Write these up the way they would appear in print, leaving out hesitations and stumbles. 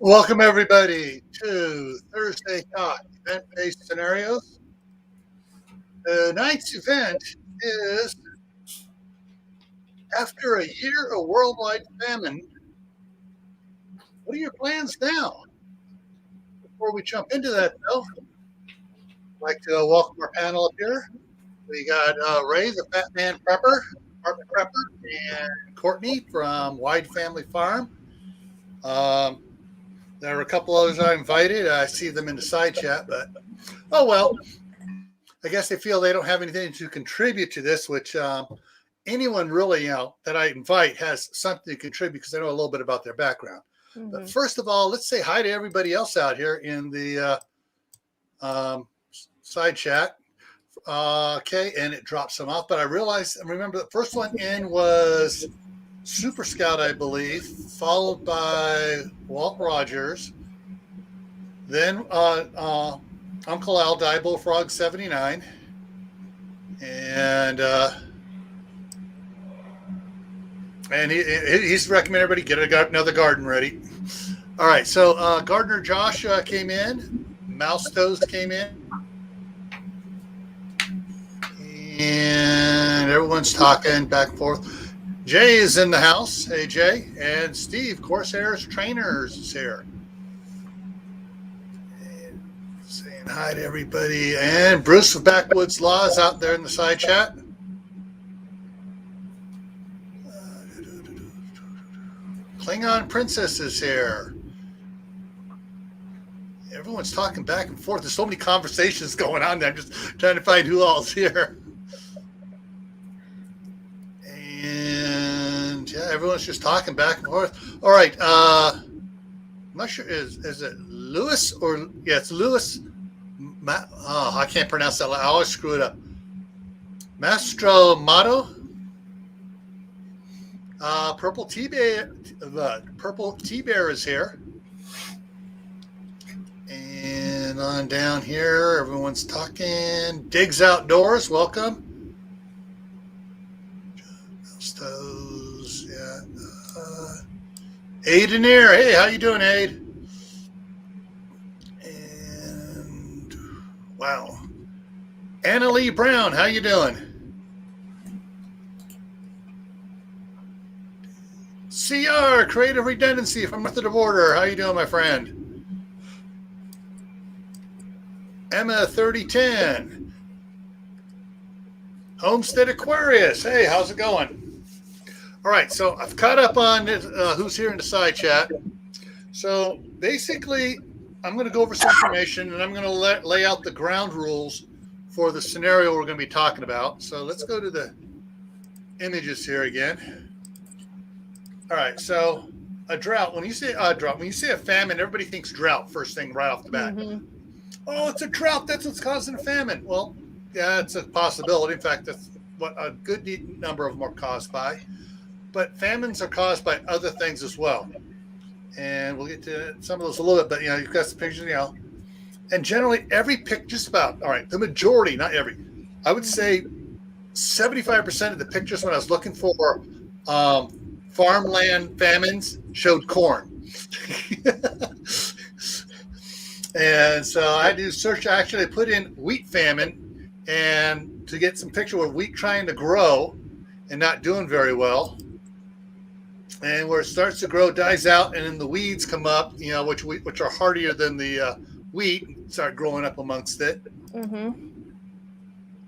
Welcome, everybody, to Thursday Talk, event-based scenarios. Tonight's event is after a year of worldwide famine, what are your plans now? Before we jump into that, though, I'd like to welcome our panel up here. We got Ray, the Fat Man Prepper, Apartment Prepper, and Courtney from Wide Family Farm. There are a couple others I invited. I see them in the side chat, but oh well. I guess they feel they don't have anything to contribute to this, which anyone really, that I invite has something to contribute because I know a little bit about their background. Mm-hmm. But first of all, let's say hi to everybody else out here in the side chat. Okay, and it drops some off, but I remember the first one in was Super Scout, I believe, followed by Walt Rogers, then Uncle Al, Die Bullfrog 79, and he's recommending everybody get another garden ready. All right, so Gardener Josh came in, Mouse Toes came in, and everyone's talking back and forth. Jay is in the house. Hey, Jay. And Steve, Corsairs Trainers, is here. And saying hi to everybody. And Bruce of Backwoods Law is out there in the side chat. Klingon Princess is here. Everyone's talking back and forth. There's so many conversations going on there. I'm just trying to find who all's here. And yeah, everyone's just talking back and forth. All right. I'm not sure. Is it Lewis or it's Lewis? I can't pronounce that. I always screw it up. Mastro Mato. Purple T-Bear. Purple T-Bear is here. And on down here, everyone's talking. Digs Outdoors, welcome. Toes, yeah. Aid in there. Hey, how you doing, Aid? And wow, Anna Lee Brown, how you doing? CR Creative Redundancy from North of the Border, how you doing, my friend? Emma 3010, Homestead Aquarius. Hey, how's it going? All right, so I've caught up on who's here in the side chat. So basically, I'm going to go over some information, and I'm going to lay out the ground rules for the scenario we're going to be talking about. So let's go to the images here again. All right, so a drought. When you say a drought, when you say a famine, everybody thinks drought first thing right off the bat. Mm-hmm. Oh, it's a drought. That's what's causing a famine. Well, yeah, it's a possibility. In fact, that's what a good number of them are caused by. But famines are caused by other things as well. And we'll get to some of those a little bit. But, you've got some pictures, And generally, every picture, just about, all right, the majority, not every, I would say 75% of the pictures when I was looking for farmland famines showed corn. And so I do search. I actually put in wheat famine and to get some picture of wheat trying to grow and not doing very well. And where it starts to grow, dies out, and then the weeds come up, which are hardier than the wheat, start growing up amongst it. Mm-hmm.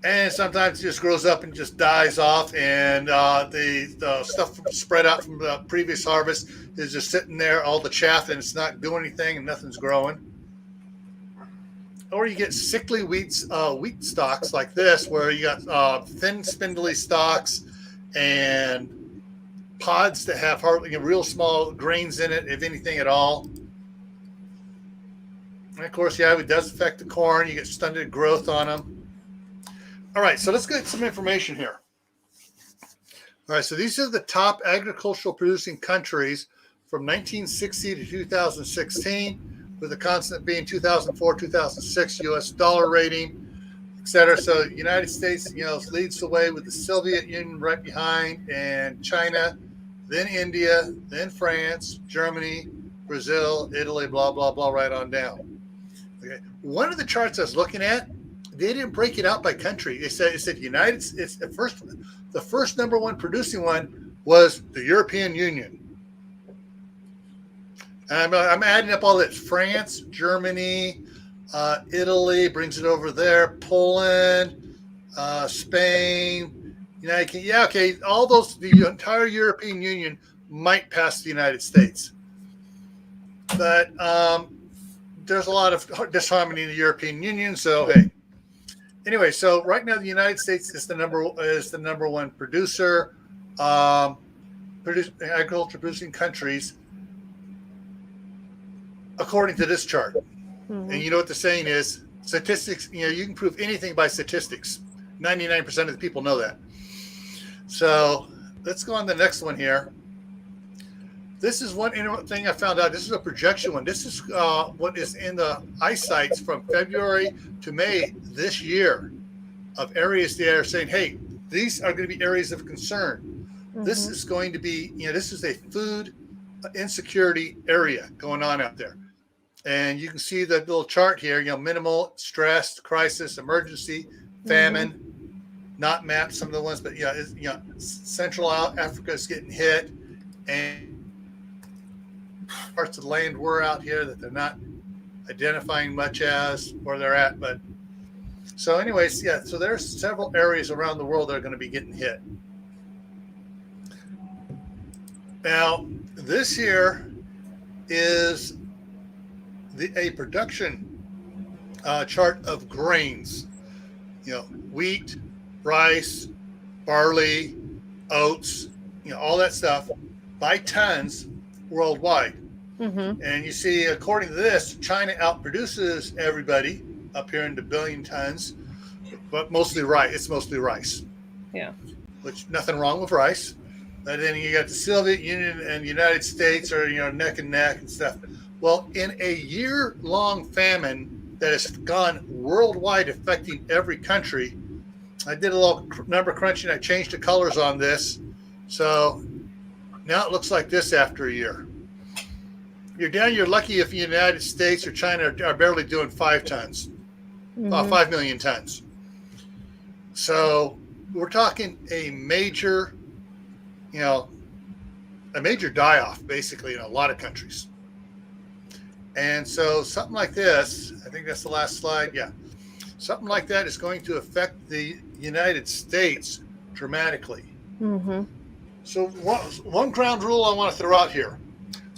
And sometimes it just grows up and just dies off, and the stuff spread out from the previous harvest is just sitting there, all the chaff, and it's not doing anything, and nothing's growing. Or you get sickly wheat stalks like this, where you got thin, spindly stalks and pods that have hardly real small grains in it, if anything at all. And of course, it does affect the corn. You get stunted growth on them. All right, so let's get some information here. All right, so these are the top agricultural producing countries from 1960 to 2016, with the constant being 2004, 2006 U.S. dollar rating, et cetera. So United States, leads the way with the Soviet Union right behind, and China, then India, then France, Germany, Brazil, Italy, blah, blah, blah, right on down. Okay. One of the charts I was looking at, they didn't break it out by country. It said United States. The first number one producing one was the European Union. And I'm adding up all this: France, Germany, Italy brings it over there, Poland, Spain, United Kingdom. Yeah, okay, all those, the entire European Union might pass the United States, but there's a lot of disharmony in the European Union. So hey, anyway, so right now the United States is the number one producer, agriculture producing countries, according to this chart. Mm-hmm. And you know what the saying is? Statistics, you can prove anything by statistics. 99% of the people know that. So let's go on to the next one here. This is one thing I found out. This is a projection one. This is what is in the eyesights from February to May this year of areas that are saying, hey, these are going to be areas of concern. Mm-hmm. This is going to be, this is a food insecurity area going on out there. And you can see the little chart here, minimal, stress, crisis, emergency, famine, mm-hmm. not mapped, some of the ones, but Central Africa is getting hit, and parts of the land we're out here that they're not identifying much as where they're at. But so anyways, so there's several areas around the world that are going to be getting hit. Now, this here is a production chart of grains, wheat, rice, barley, oats, all that stuff by tons worldwide. Mm-hmm. And you see, according to this, China outproduces everybody up here into billion tons, but mostly rice. It's mostly rice. Yeah. Which, nothing wrong with rice. But then you got the Soviet Union and the United States are, neck and neck and stuff. Well, in a year-long famine that has gone worldwide, affecting every country, I did a little number crunching. I changed the colors on this. So now it looks like this after a year. You're lucky if the United States or China are barely doing 5 tons, mm-hmm. 5 million tons. So we're talking a major, die-off, basically, in a lot of countries. And so something like this, I think that's the last slide. Yeah. Something like that is going to affect the United States dramatically. Mm-hmm. So one ground rule I want to throw out here.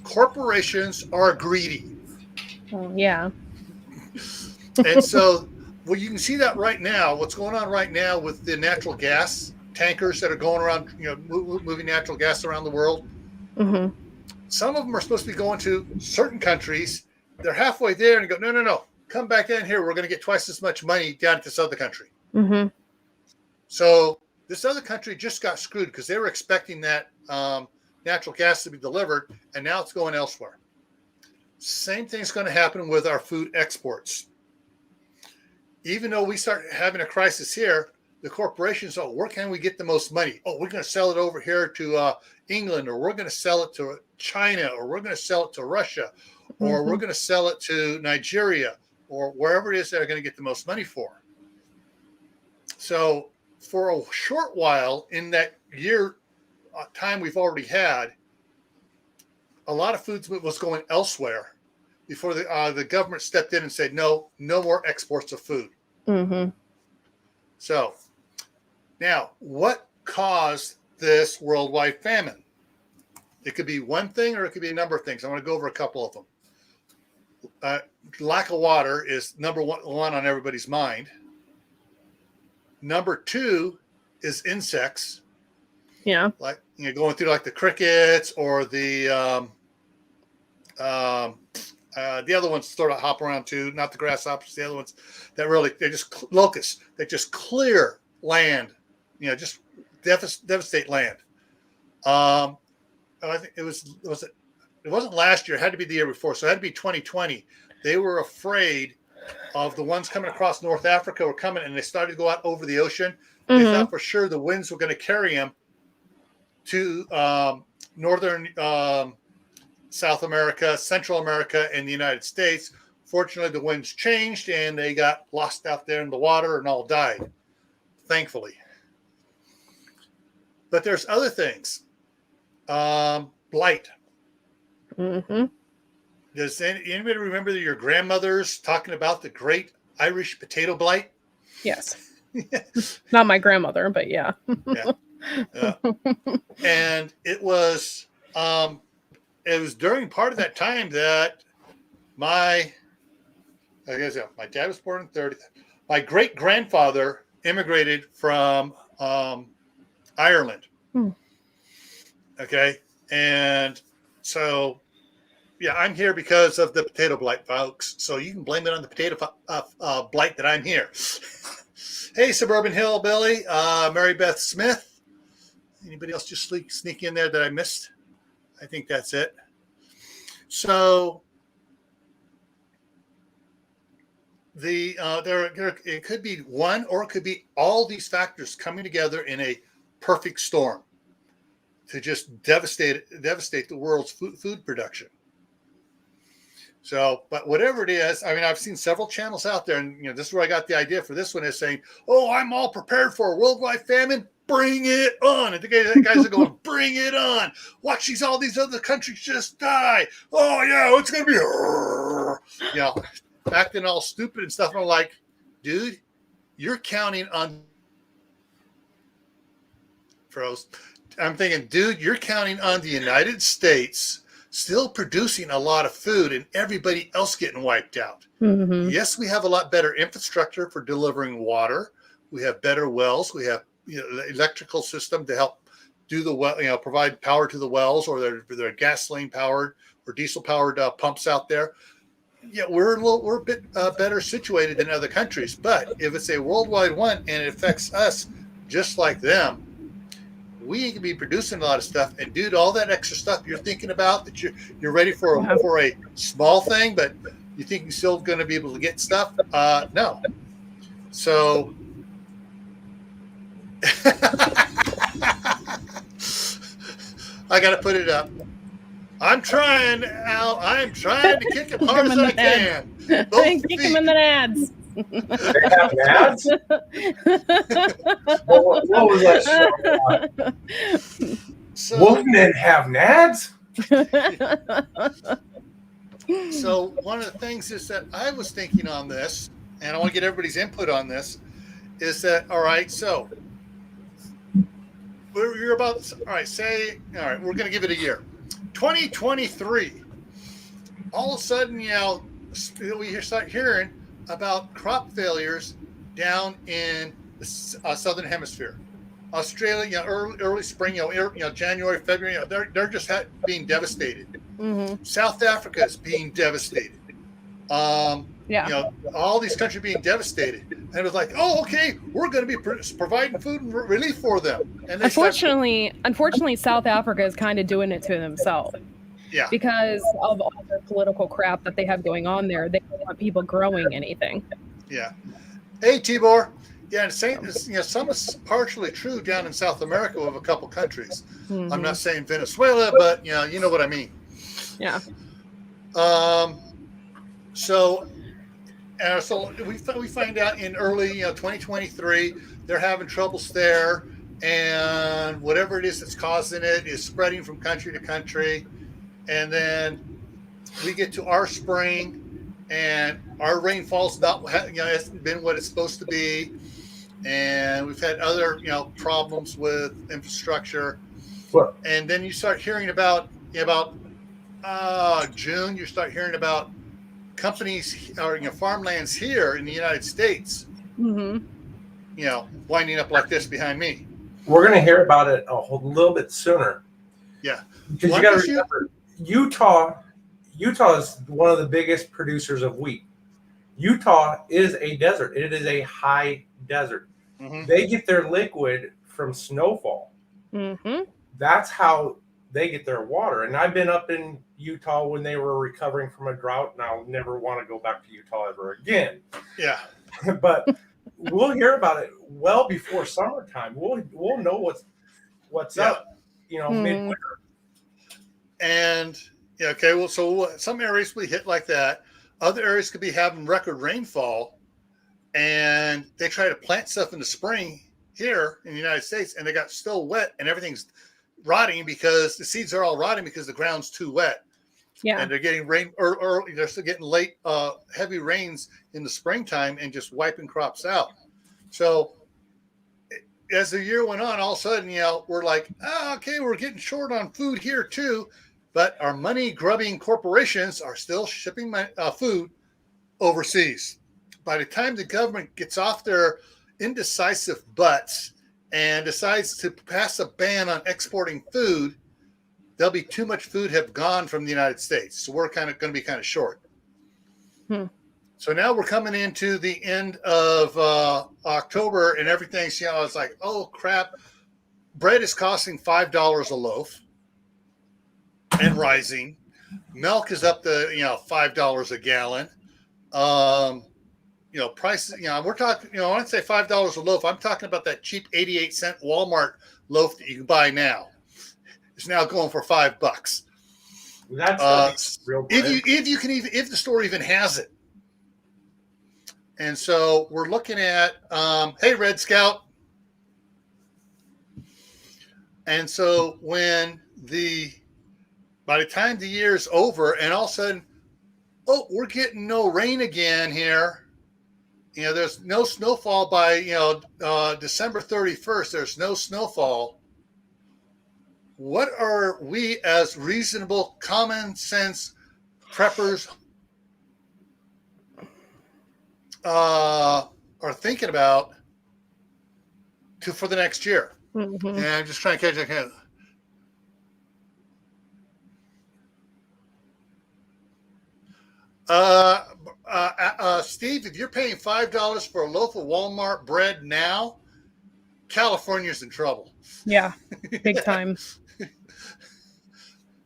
Corporations are greedy. Yeah. And so, you can see that right now, what's going on right now with the natural gas tankers that are going around, moving natural gas around the world. Mm-hmm. Some of them are supposed to be going to certain countries. They're halfway there and go, no, come back down here. We're going to get twice as much money down at this other country. Mm-hmm. So this other country just got screwed because they were expecting that natural gas to be delivered, and now it's going elsewhere. Same thing's going to happen with our food exports. Even though we start having a crisis here, the corporations, where can we get the most money? We're going to sell it over here to England, or we're going to sell it to China, or we're going to sell it to Russia, or we're going to sell it to Nigeria, or wherever it is they're going to get the most money for. So for a short while in that year time we've already had, a lot of food was going elsewhere before the government stepped in and said, no more exports of food. Mm-hmm. So now, what caused this worldwide famine? It could be one thing or it could be a number of things. I want to go over a couple of them. Lack of water is number one on everybody's mind. Number 2 is insects. Yeah. Like, going through like the crickets or the other ones sort of hop around too, not the grasshoppers, the other ones that really, they're just locusts that just clear land, just devastate land. I think it wasn't last year, it had to be the year before, so it had to be 2020. They were afraid of the ones coming across North Africa were coming, and they started to go out over the ocean. Mm-hmm. They thought for sure the winds were going to carry them to northern South America, Central America, and the United States. Fortunately, the winds changed and they got lost out there in the water and all died, thankfully. But there's other things. Blight. Mm-hmm. Does anybody remember your grandmothers talking about the great Irish potato blight? Yes. Not my grandmother, but yeah. Yeah. And it was during part of that time that my dad was born in 30. My great grandfather immigrated from Ireland. Okay, and so yeah, I'm here because of the potato blight, folks. So you can blame it on the potato blight that I'm here. Hey, Suburban Hillbilly, Mary Beth Smith. Anybody else just sneak in there that I missed? I think that's it. So it could be one, or it could be all these factors coming together in a perfect storm to just devastate the world's food production. So, but whatever it is, I mean, I've seen several channels out there, and this is where I got the idea for this one, is saying, "Oh, I'm all prepared for a worldwide famine. Bring it on!" And the guys are going, "Bring it on! Watch all these other countries just die. Oh yeah, it's gonna be," acting all stupid and stuff. And I'm like, dude, you're counting on pros. I'm thinking, dude, you're counting on the United States still producing a lot of food and everybody else getting wiped out. Mm-hmm. Yes, we have a lot better infrastructure for delivering water. We have better wells. We have the electrical system to help do the well, provide power to the wells, or they're gasoline powered or diesel powered pumps out there. Yeah, we're a bit better situated than other countries. But if it's a worldwide one and it affects us just like them, we ain't gonna be producing a lot of stuff. And dude, all that extra stuff you're thinking about that you're ready for a small thing, but you think you're still going to be able to get stuff? No. So I got to put it up. I'm trying, Al. I'm trying to kick it hard as I can. Kick him in the nads. They have nads? what was that show? So, Wolfmen have nads? So one of the things is that I was thinking on this, and I want to get everybody's input on this, is that, all right, so we're about, all right, we're going to give it a year. 2023. All of a sudden, we start hearing about crop failures down in the southern hemisphere. Australia, early spring, January, February, they're just being devastated. Mm-hmm. South Africa is being devastated. All these countries being devastated, and it was like, oh, okay, we're going to be providing food and relief for them. And unfortunately, South Africa is kind of doing it to themselves. Yeah. Because of all the political crap that they have going on there, they don't want people growing anything. Yeah. Hey, Tibor. Yeah, and some is partially true down in South America with a couple countries. Mm-hmm. I'm not saying Venezuela, but you know what I mean. Yeah. So we find out in early 2023 they're having troubles there, and whatever it is that's causing it is spreading from country to country, and then we get to our spring, and our rainfall's hasn't been what it's supposed to be. And we've had other, problems with infrastructure. What? And then you start hearing about June. You start hearing about companies or farmlands here in the United States. Mm-hmm. Winding up like this behind me. We're going to hear about it a little bit sooner. Yeah, because you got to remember, Utah is one of the biggest producers of wheat. Utah is a desert. It is a high desert. Mm-hmm. They get their liquid from snowfall. Mm-hmm. That's how they get their water. And I've been up in Utah when they were recovering from a drought, and I'll never want to go back to Utah ever again. Yeah. But we'll hear about it well before summertime. We'll know what's up, midwinter. And Yeah. Okay. Well, so some areas we hit like that. Other areas could be having record rainfall, and they try to plant stuff in the spring here in the United States, and they got still wet, and everything's rotting because the seeds are all rotting because the ground's too wet. Yeah. And they're getting rain or they're still getting late, heavy rains in the springtime and just wiping crops out. So as the year went on, all of a sudden, we're like, okay, we're getting short on food here too. But our money grubbing corporations are still shipping food overseas. By the time the government gets off their indecisive butts and decides to pass a ban on exporting food, there'll be too much food have gone from the United States. So we're going to be kind of short. So now we're coming into the end of October and everything's, it's like, oh crap, bread is costing $5 a loaf and rising. Milk is up to, $5 a gallon. Prices, we're talking, when I say $5 a loaf, I'm talking about that cheap 88-cent Walmart loaf that you can buy now. It's now going for $5. That's real bread. If the store even has it. And so we're looking at, hey, Red Scout. And so by the time the year's over and all of a sudden, we're getting no rain again here. There's no snowfall by, December 31st. There's no snowfall. What are we as reasonable, common sense preppers are thinking about for the next year? Mm-hmm. And I'm just trying to catch that. Steve, if you're paying $5 for a loaf of Walmart bread now, California's in trouble. Yeah, big time.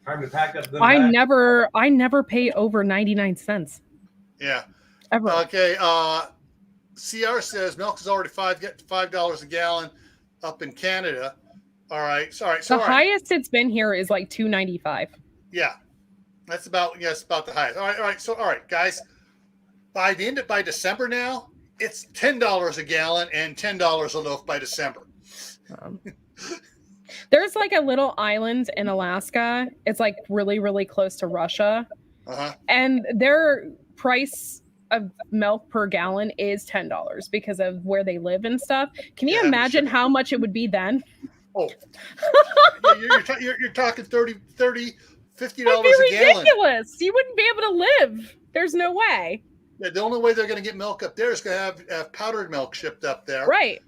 Time to pack up the I never pay over 99 cents. Yeah. Ever. Okay. CR says milk is already $5 a gallon up in Canada. All right. Sorry. The highest it's been here is like $2.95. Yeah. That's about the highest. All right. So, all right, guys, by December now, it's $10 a gallon and $10 a loaf by December. There's like a little island in Alaska. It's like really, really close to Russia. Uh-huh. And their price of milk per gallon is $10 because of where they live and stuff. Can you imagine how much it would be then? Oh, you're talking $30, $50 It'd be a gallon. ridiculous. You wouldn't be able to live. There's no way. Yeah, the only way they're going to get milk up there is going to have powdered milk shipped up there. Right.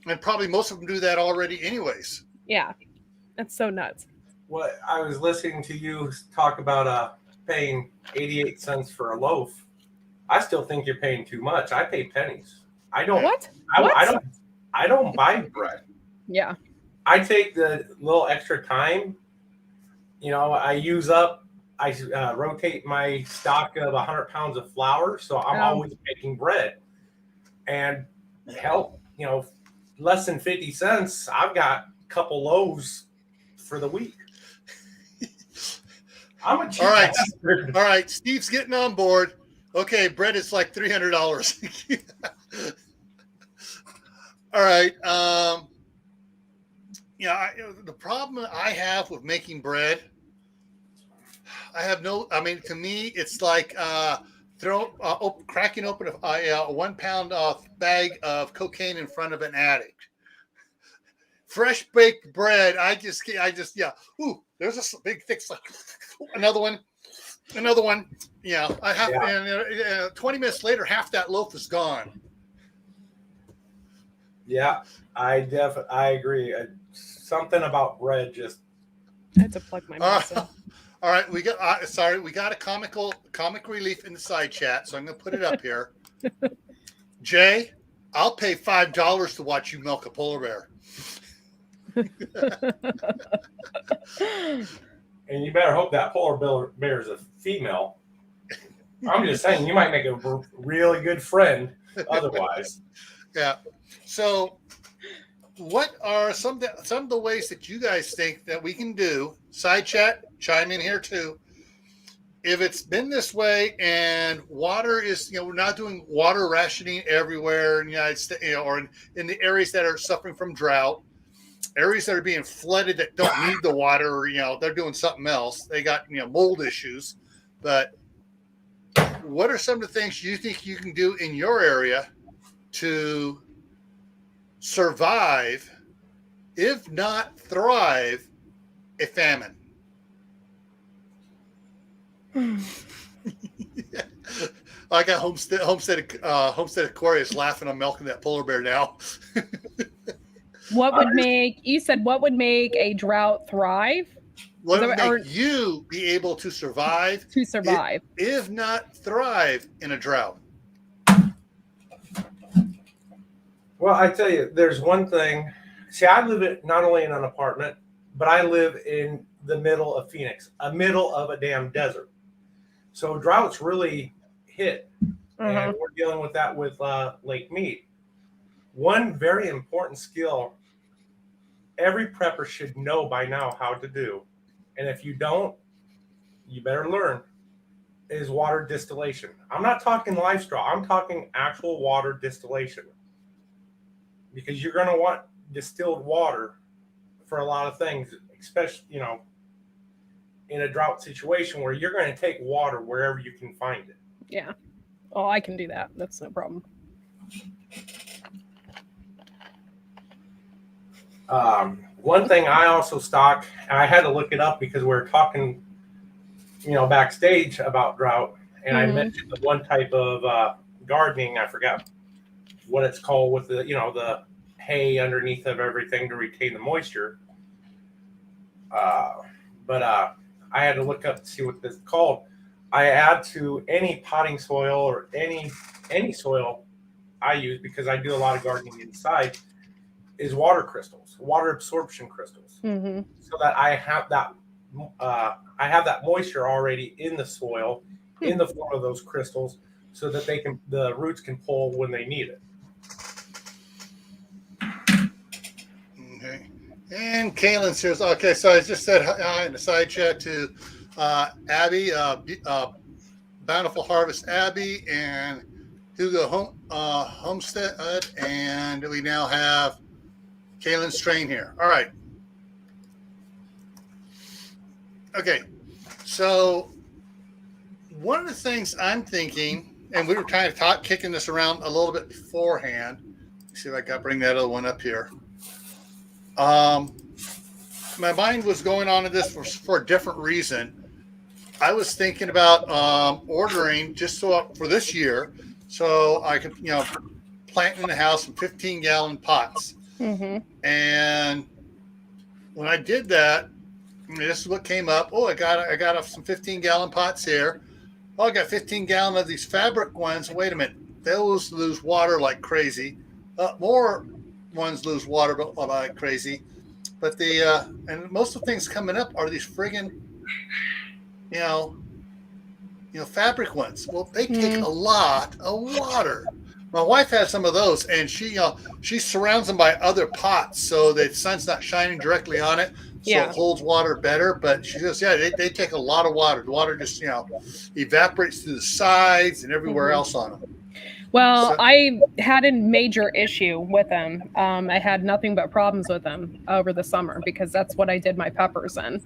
And probably most of them do that already anyways. Yeah. That's so nuts. What I was listening to you talk about paying 88 cents for a loaf. I still think you're paying too much. I pay pennies. I don't. What? I don't buy bread. Yeah. I take the little extra time. I rotate my stock of 100 pounds of flour, so I'm always making bread. And hell, less than 50 cents, I've got a couple loaves for the week. I'm a cheap bastard. All right. Steve's getting on board. Okay, bread is like $300. All right. The problem I have with making bread, to me, it's like cracking open a 1 pound bag of cocaine in front of an addict. Fresh baked bread. Ooh, there's a big thick, another one. Yeah, I have. Yeah. And 20 minutes later, half that loaf is gone. Yeah, I agree. Something about bread just. I had to plug my mouth in. All right, we got a comic relief in the side chat, so I'm going to put it up here. Jay, I'll pay $5 to watch you milk a polar bear. And you better hope that polar bear is a female. I'm just saying, you might make a really good friend otherwise. Yeah. So what are some of the ways that you guys think that we can do? Side chat, chime in here too. If it's been this way and water is, we're not doing water rationing everywhere in the United States, or in the areas that are suffering from drought, areas that are being flooded that don't need the water, or, they're doing something else. They got, mold issues. But what are some of the things you think you can do in your area to survive, if not thrive, a famine? I got Homestead Aquarius laughing. I'm milking that polar bear now. What would make a drought thrive? What would make you be able to survive? If not thrive in a drought. Well, I tell you, there's one thing. See, I live not only in an apartment, but I live in the middle of Phoenix, a middle of a damn desert. So droughts really hit, and we're dealing with that with Lake Mead. One very important skill every prepper should know by now how to do, and if you don't, you better learn, is water distillation. I'm not talking live straw. I'm talking actual water distillation, because you're going to want distilled water for a lot of things, especially, in a drought situation where you're going to take water wherever you can find it. Yeah. Oh, I can do that. That's no problem. One thing I also stock, and I had to look it up because we were talking, backstage about drought, and I mentioned the one type of gardening. I forgot what it's called, with the, the hay underneath of everything to retain the moisture. But I had to look up to see what this is called. I add to any potting soil or any soil I use, because I do a lot of gardening inside, is water crystals, water absorption crystals, so that I have that moisture already in the soil, in the form of those crystals, so that the roots can pull when they need it. Okay. And Kaylin says, okay, so I just said in the side chat to Abby, Bountiful Harvest Abby, and Hugo Homestead, and we now have Kaylin Strain here. All right. Okay. So one of the things I'm thinking, and we were kind of kicking this around a little bit beforehand. Let's see if I can bring that other one up here. My mind was going on to this for a different reason. I was thinking about ordering just for this year, so I could, plant in the house some 15-gallon pots. And when I did that, this is what came up. Oh, I got some 15-gallon pots here. Oh, I got 15-gallon of these fabric ones. Wait a minute, those lose water like crazy. More ones lose water like crazy. But and most of the things coming up are these friggin', fabric ones. Well, they take a lot of water. My wife has some of those, and she surrounds them by other pots so that the sun's not shining directly on it, so it holds water better. But she says, they take a lot of water. The water just evaporates through the sides and everywhere else on them. Well, I had a major issue with them. I had nothing but problems with them over the summer, because that's what I did my peppers in.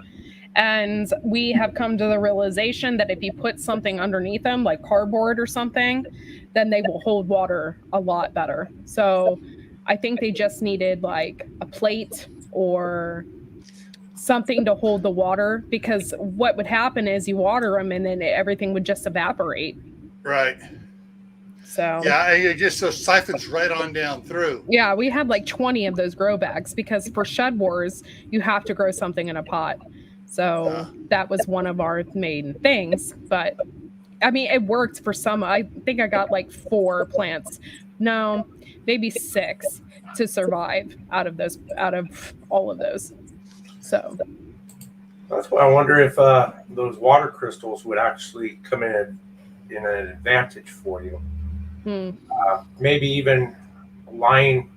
And we have come to the realization that if you put something underneath them, like cardboard or something, then they will hold water a lot better. So I think they just needed like a plate or something to hold the water, because what would happen is you water them and then everything would just evaporate. Right. So it just siphons right on down through. Yeah, we had like 20 of those grow bags, because for Shed Wars, you have to grow something in a pot. So that was one of our main things. But I mean, it worked for some. I think I got like 4 plants. No, maybe 6 to survive out of all of those. So that's why I wonder if those water crystals would actually come in an advantage for you. Maybe even line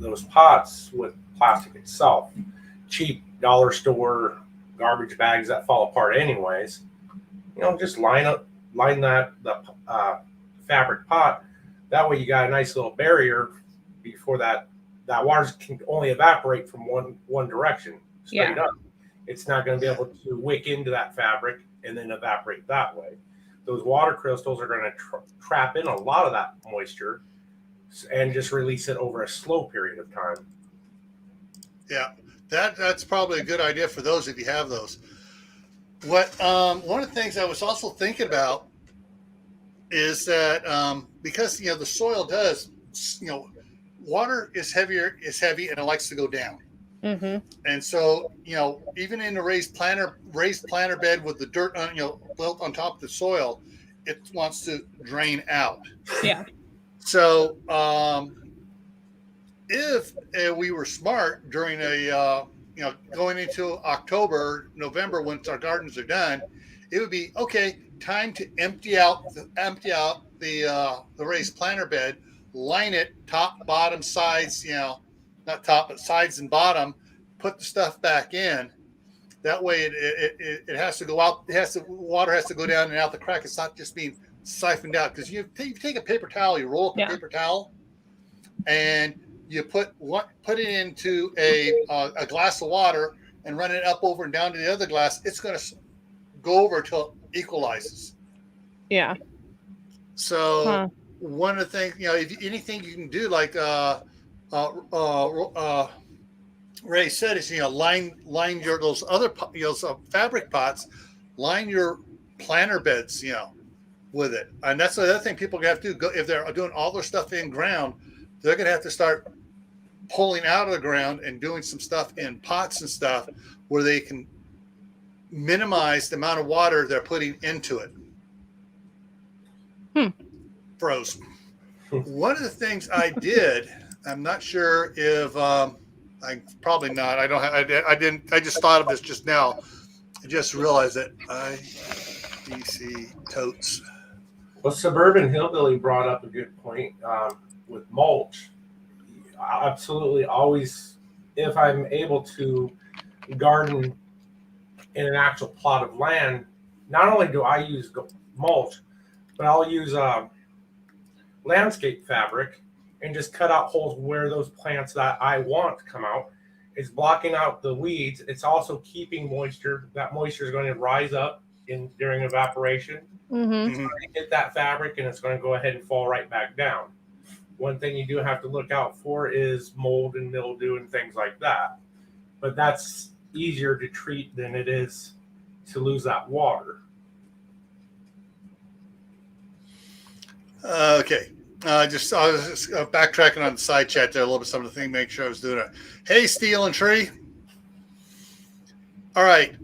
those pots with plastic itself. Cheap dollar store garbage bags that fall apart anyways. Just line that the fabric pot. That way you got a nice little barrier before that water can only evaporate from one direction straight up. It's not going to be able to wick into that fabric and then evaporate that way. Those water crystals are going to trap in a lot of that moisture and just release it over a slow period of time. Yeah, that's probably a good idea for those if you have those. One of the things I was also thinking about is that because the soil does, water is heavy and it likes to go down. Mm-hmm. And so, even in a raised planter bed with the dirt built on top of the soil, it wants to drain out. Yeah. So, if we were smart during going into October, November, once our gardens are done, it would be time to empty out the raised planter bed, line it top, bottom, sides, not top, but sides and bottom, put the stuff back in. That way it has to go out. Water has to go down and out the crack. It's not just being siphoned out. Because you take a paper towel, you roll up a paper towel, and you put it into a glass of water and run it up, over, and down to the other glass. It's going to go over until it equalizes. Yeah. So one of the things, if anything you can do, like Ray said, is line those other fabric pots, line your planter beds, with it. And that's the other thing people have to do. If they're doing all their stuff in ground, they're going to have to start pulling out of the ground and doing some stuff in pots and stuff where they can minimize the amount of water they're putting into it. Froze. One of the things I did, I'm not sure if I probably not. I don't. I didn't. I just thought of this just now. I just realized that IBC totes. Well, Suburban Hillbilly brought up a good point with mulch. Absolutely, always. If I'm able to garden in an actual plot of land, not only do I use mulch, but I'll use landscape fabric and just cut out holes where those plants that I want to come out. It's blocking out the weeds. It's also keeping moisture. That moisture is going to rise up during evaporation. Mm-hmm. It's going to hit that fabric and it's going to go ahead and fall right back down. One thing you do have to look out for is mold and mildew and things like that. But that's easier to treat than it is to lose that water. Okay. I was just backtracking on the side chat there a little bit, some of the things, make sure I was doing it. Hey, Steel and Tree. All right.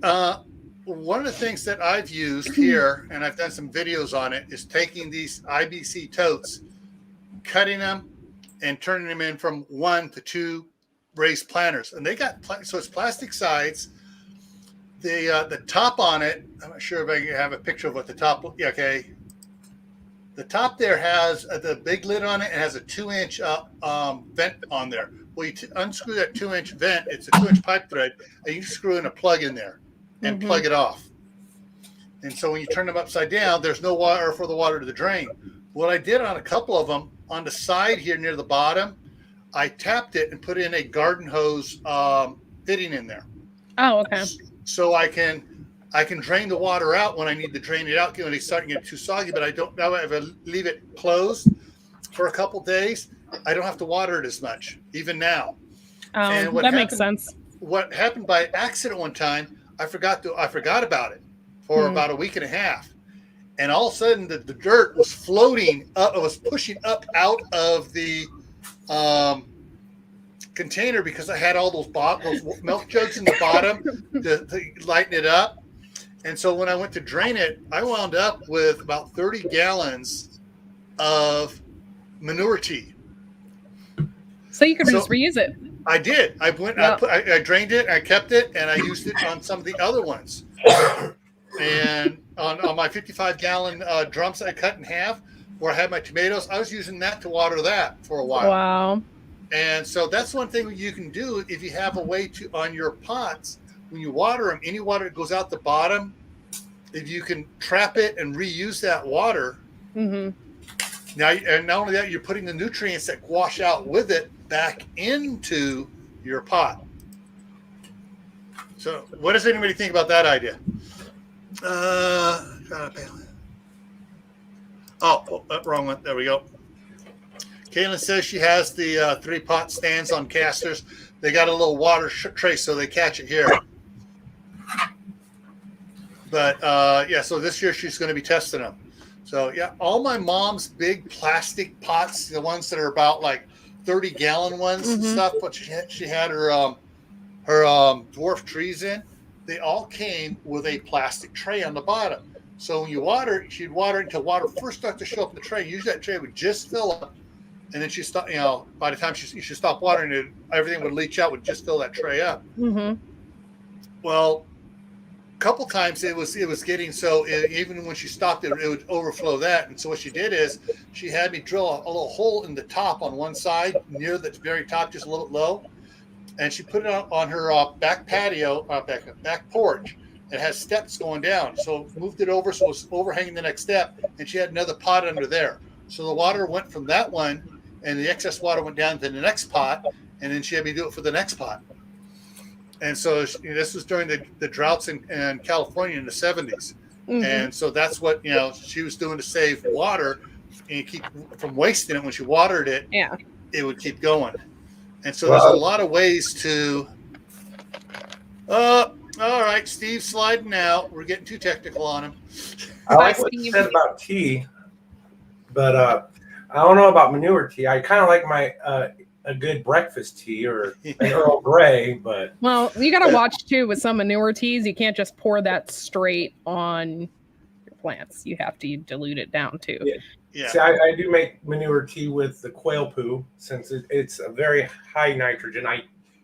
One of the things that I've used here, and I've done some videos on it, is taking these IBC totes, cutting them, and turning them in from 1 to 2 raised planters. And they got, so it's plastic sides. The top on it, I'm not sure if I can have a picture of what the top, okay. The top there has the big lid on it and has a 2-inch vent on there. Well, you unscrew that 2-inch vent, it's a 2-inch pipe thread, and you screw in a plug in there and plug it off. And so when you turn them upside down, there's no water for the water to drain. What I did on a couple of them, on the side here near the bottom, I tapped it and put in a garden hose fitting in there. Oh, okay. So I can drain the water out when I need to drain it out when it's starting to get too soggy, but I don't know if I leave it closed for a couple days, I don't have to water it as much, even now. And that makes sense. What happened by accident one time, I forgot about it for about a week and a half. And all of a sudden the dirt was floating up, it was pushing up out of the container because I had all those milk jugs in the bottom to lighten it up. And so when I went to drain it, I wound up with about 30 gallons of manure tea. So you could just reuse it. I did. I drained it, I kept it, and I used it on some of the other ones. And on my 55-gallon drums I cut in half, where I had my tomatoes, I was using that to water that for a while. Wow. And so that's one thing you can do if you have a way to, on your pots, when you water them, any water that goes out the bottom, if you can trap it and reuse that water, now, and not only that, you're putting the nutrients that wash out with it back into your pot. So what does anybody think about that idea? Wrong one. There we go. Caitlin says she has the 3-pot stands on casters. They got a little water tray, so they catch it here. But so this year she's going to be testing them. So yeah, all my mom's big plastic pots, the ones that are about like 30-gallon ones and stuff, but she had her dwarf trees in. They all came with a plastic tray on the bottom. So when you water, she'd water until water first started to show up in the tray. Usually that tray would just fill up, and then she stop. By the time she stopped watering it, everything would leach out. Would just fill that tray up. Well, a couple times it was getting so even when she stopped it would overflow that. And so what she did is she had me drill a little hole in the top on one side near the very top, just a little bit low, and she put it on her back patio, back porch. It has steps going down, so moved it over so it was overhanging the next step, and she had another pot under there. So the water went from that one, and the excess water went down to the next pot, and then she had me do it for the next pot. And so this was during the droughts in California in the 70s. And so that's what she was doing to save water and keep from wasting it. When she watered it, it would keep going. And so there's a lot of ways to all right, Steve's sliding out. We're getting too technical on him. I like what you said about tea, but I don't know about manure tea. I kind of like my a good breakfast tea or an Earl Grey, but well, you got to watch too with some manure teas. You can't just pour that straight on your plants. You have to dilute it down too. Yeah. See, I do make manure tea with the quail poo since it's a very high nitrogen.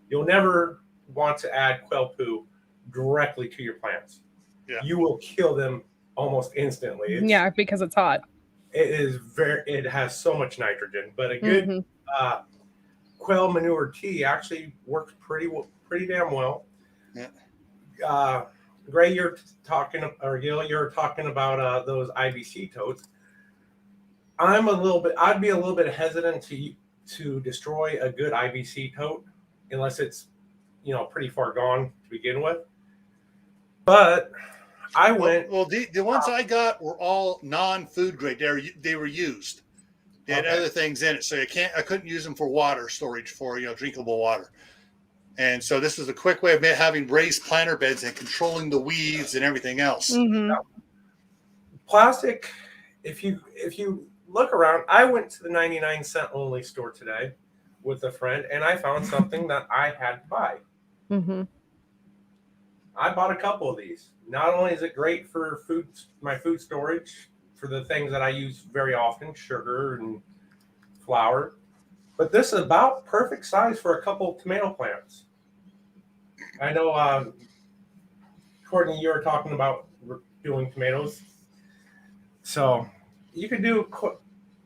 You'll never want to add quail poo directly to your plants. You will kill them almost instantly. Because it's hot. It has so much nitrogen, but a good quail manure tea actually works pretty damn well. Gray, you're talking about those IBC totes. I'd be a little bit hesitant to destroy a good IBC tote unless it's pretty far gone to begin with. But I went. Well, the ones I got were all non-food grade. They were used. They had other things in it, so I couldn't use them for water storage for drinkable water. And so this was a quick way of having raised planter beds and controlling the weeds and everything else. Plastic. If you look around, I went to the 99-cent only store today with a friend, and I found something that I had to buy. I bought a couple of these. Not only is it great for my food storage, for the things that I use very often, sugar and flour, but this is about perfect size for a couple of tomato plants. I know, Courtney, you were talking about doing tomatoes. So you could do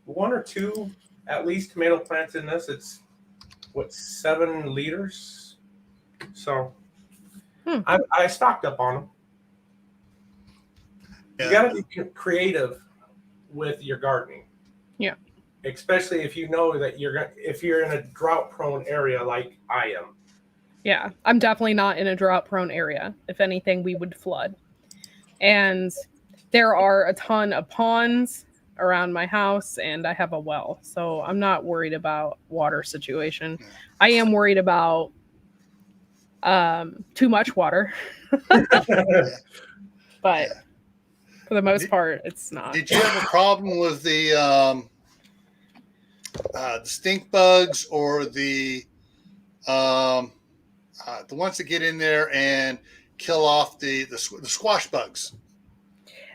1 or 2 at least tomato plants in this. It's 7 liters. So I stocked up on them. You got to be creative with your gardening. Especially if you know that if you're in a drought-prone area like I am. Yeah, I'm definitely not in a drought-prone area. If anything, we would flood. And there are a ton of ponds around my house, and I have a well. So I'm not worried about water situation. I am worried about too much water. But for the most part, it's not. Did you have a problem with the stink bugs or the ones that get in there and kill off the squash bugs?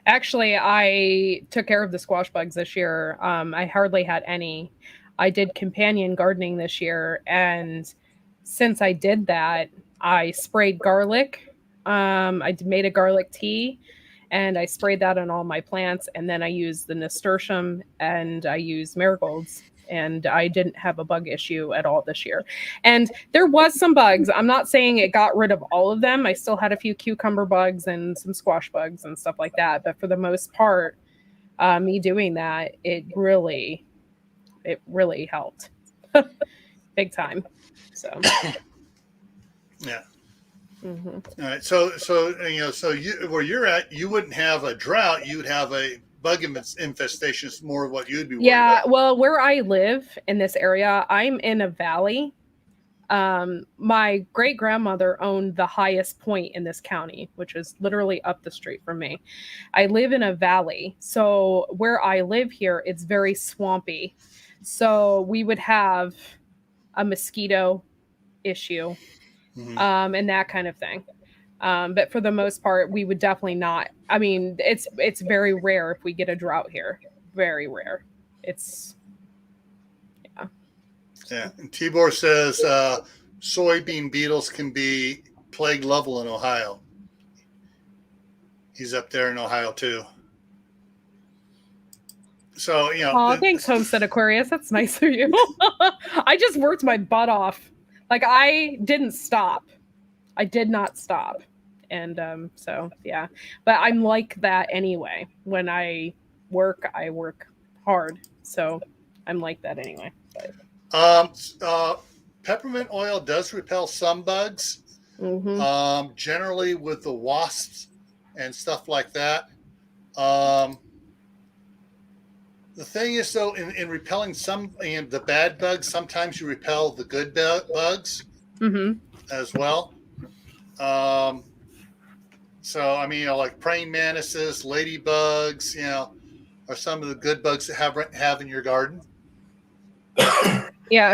Actually, I took care of the squash bugs this year. I hardly had any. I did companion gardening this year, and since I did that, I sprayed garlic. I made a garlic tea, and I sprayed that on all my plants, and then I used the nasturtium, and I used marigolds, and I didn't have a bug issue at all this year. And there was some bugs. I'm not saying it got rid of all of them. I still had a few cucumber bugs and some squash bugs and stuff like that. But for the most part, me doing that, it really helped. Big time. So yeah. Mm-hmm. All right. So you where you're at, you wouldn't have a drought. You'd have a bug infestation. Is more of what you'd be worried about. Well, where I live in this area, I'm in a valley. My great grandmother owned the highest point in this county, which is literally up the street from me. I live in a valley, so where I live here, it's very swampy. So we would have a mosquito issue. Mm-hmm. And that kind of thing. But for the most part, we would definitely not. I mean, it's very rare if we get a drought here. Very rare. It's yeah. And Tibor says soybean beetles can be plague level in Ohio. He's up there in Ohio too. So Oh, thanks, Homestead Aquarius. That's nice of you. I just worked my butt off. Like, I didn't stop. I did not stop. And so, yeah. But I'm like that anyway. When I work hard. So I'm like that anyway. Peppermint oil does repel some bugs. Mm-hmm. Generally with the wasps and stuff like that. The thing is, though, in repelling the bad bugs, sometimes you repel the good bugs as well. So, I mean, like praying mantises, ladybugs, are some of the good bugs that have in your garden. Yeah,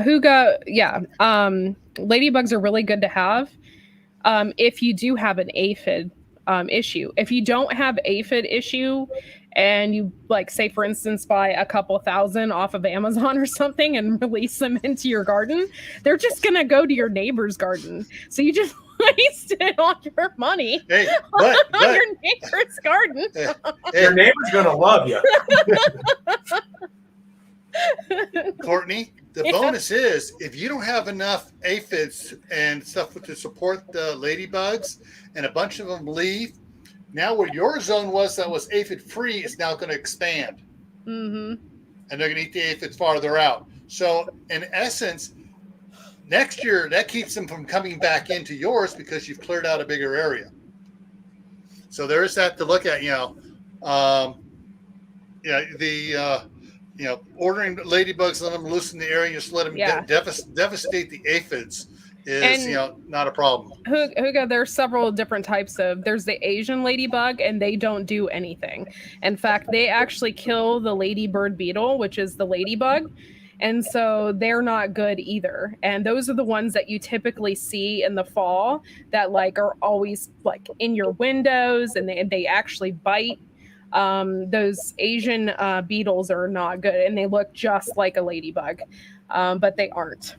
ladybugs are really good to have if you do have an aphid issue. If you don't have aphid issue and you, like, say, for instance, buy a couple thousand off of Amazon or something and release them into your garden, they're just going to go to your neighbor's garden. So you just wasted all your money on your neighbor's garden. Your neighbor's going to love you. Courtney, the bonus is if you don't have enough aphids and stuff to support the ladybugs and a bunch of them leave, now where your zone was that was aphid free is now going to expand. Mm-hmm. And they're going to eat the aphids farther out. So in essence, next year that keeps them from coming back into yours because you've cleared out a bigger area. So there is that to look at, ordering ladybugs, let them loose in the area, just let them devastate the aphids is, not a problem. Hugo, there's several different types there's the Asian ladybug, and they don't do anything. In fact, they actually kill the ladybird beetle, which is the ladybug. And so they're not good either. And those are the ones that you typically see in the fall that, like, are always, like, in your windows, and they actually bite. Those Asian beetles are not good, and they look just like a ladybug, but they aren't.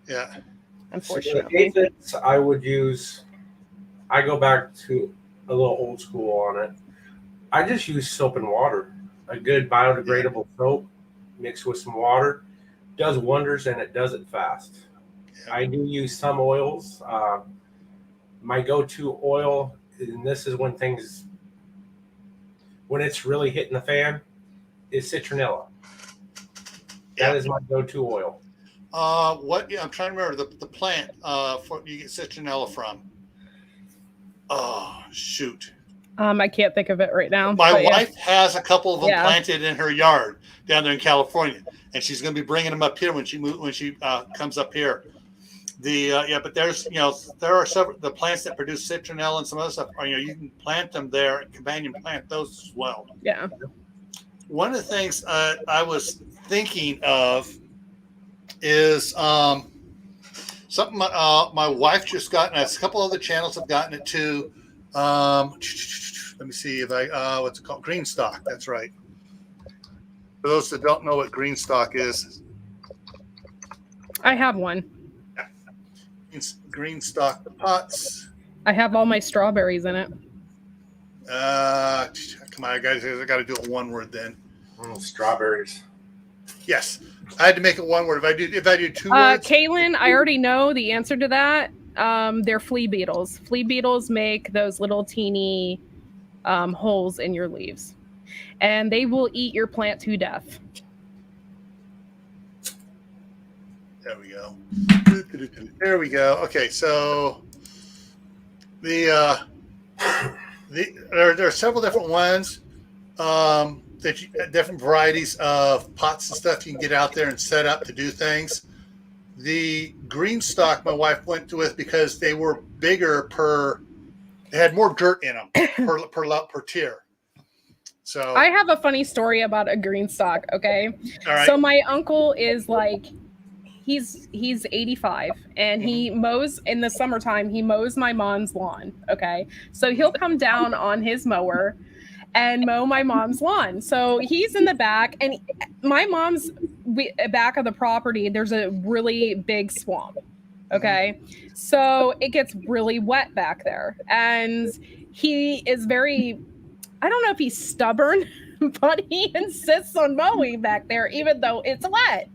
Yeah. Unfortunately. So aphids, I go back to a little old school on it. I just use soap and water. A good biodegradable soap mixed with some water does wonders, and it does it fast. I do use some oils. My go-to oil, and this is when it's really hitting the fan, is citronella. That is my go-to oil. I'm trying to remember the plant you get citronella from. Oh, shoot. I can't think of it right now. My wife has a couple of them planted in her yard down there in California, and she's going to be bringing them up here when she comes up here. But there's there are several the plants that produce citronella and some other stuff. You can plant them there and companion plant those as well. Yeah. One of the things I was thinking of is something my wife just got, and a couple other channels have gotten it too. Let me see if what's it called? Green stock. That's right. For those that don't know what green stock is, I have one. Green stock pots. I have all my strawberries in it. Come on, guys! I got to do it one word then. Strawberries. Yes. I had to make it one word. If I do two words, Kaylin, I already know the answer to that. They're flea beetles. Flea beetles make those little teeny holes in your leaves, and they will eat your plant to death. There we go. There we go. Okay, so there are several different ones, different varieties of pots and stuff you can get out there and set up to do things. The green stock my wife went with because they were bigger they had more dirt in them per tier. So I have a funny story about a green stock. Okay, all right. So my uncle is like, he's 85, and he mows in the summertime. He mows my mom's lawn. Okay, so he'll come down on his mower and mow my mom's lawn. So he's in the back, and my mom's back of the property, there's a really big swamp. Okay, so it gets really wet back there, and he is very, I don't know if he's stubborn, but he insists on mowing back there, even though it's wet.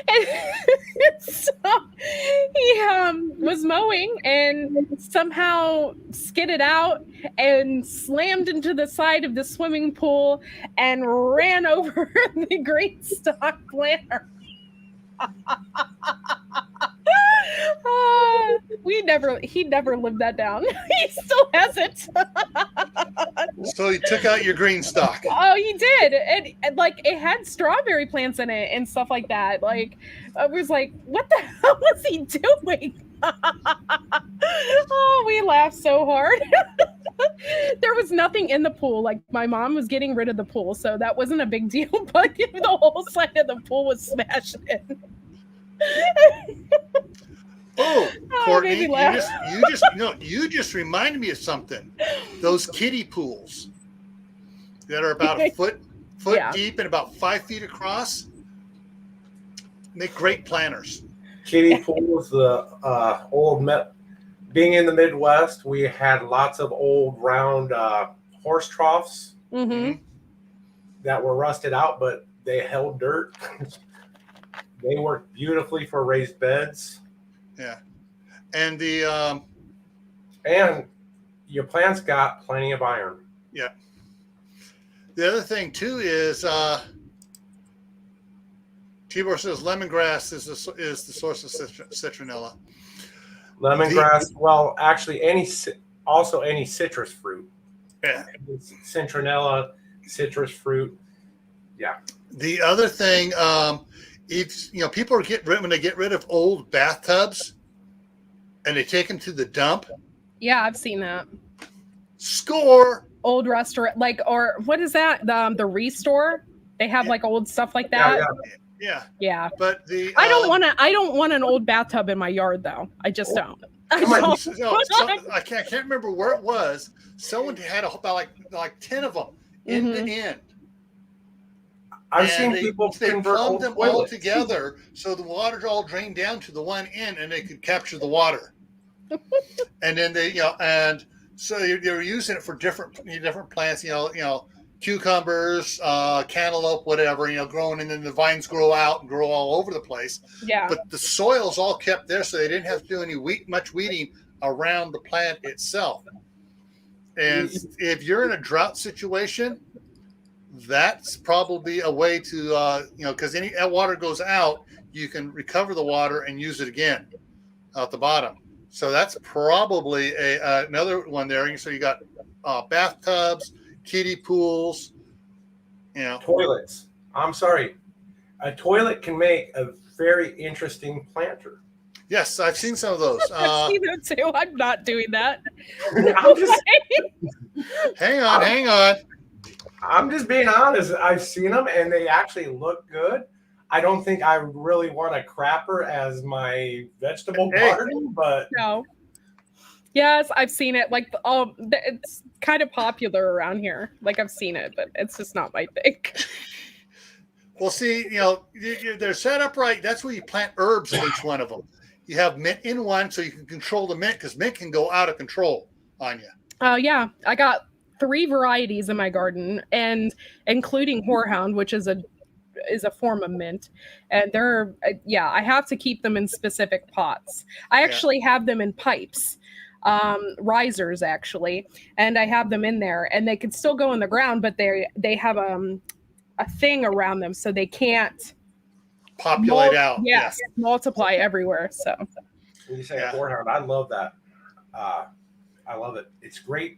And so he was mowing and somehow skidded out and slammed into the side of the swimming pool and ran over the green stock planter. He never lived that down. He still has it. So he took out your green stock. Oh, he did. And like, it had strawberry plants in it and stuff like that. Like, I was like, what the hell was he doing? Oh, we laughed so hard. There was nothing in the pool. Like, my mom was getting rid of the pool, so that wasn't a big deal. But the whole side of the pool was smashed in. Oh, Courtney, you just reminded me of something. Those kiddie pools that are about a foot deep and about 5 feet across make great planters. Kiddie pools, the old being in the Midwest, we had lots of old round horse troughs that were rusted out, but they held dirt. They work beautifully for raised beds. Yeah, and and your plants got plenty of iron. Yeah. The other thing too is Tibor says lemongrass is the source of citronella. Lemongrass, well, actually, any citrus fruit. Yeah. Citronella, citrus fruit. Yeah. The other thing, if people when they get rid of old bathtubs and they take them to the dump. Yeah, I've seen that. Score. Old restaurant, like, or what is that? The Restore. They have like old stuff like that. Yeah. But I don't want an old bathtub in my yard, though. I just don't. I can't remember where it was. Someone had about like 10 of them end to end. I've seen people plumbed them all together so the water all drained down to the one end, and they could capture the water. And then and so they were using it for different plants. Cucumbers, cantaloupe, whatever. Growing, and then the vines grow out and grow all over the place. Yeah. But the soil's all kept there, so they didn't have to do any much weeding around the plant itself. And if you're in a drought situation, that's probably a way to, because any water goes out, you can recover the water and use it again out the bottom. So that's probably another one there. So you got bathtubs, kiddie pools, toilets. I'm sorry, a toilet can make a very interesting planter. Yes, I've seen some of those. I've seen them too. I'm not doing that. Hang on. I'm just being honest. I've seen them, and they actually look good. I don't think I really want a crapper as my vegetable garden, but no. Yes, I've seen it. Like, it's kind of popular around here. Like, I've seen it, but it's just not my thing. Well, see, they're set up right. That's where you plant herbs in each one of them. You have mint in one, so you can control the mint, because mint can go out of control on you. Oh, yeah. I got 3 varieties in my garden, and including horehound, which is a is a form of mint, and they're I have to keep them in specific pots. I actually have them in pipes, risers actually, and I have them in there, and they can still go in the ground, but they have a thing around them so they can't populate out. Yes, multiply everywhere. So when you say a horehound, I love that. I love it. It's great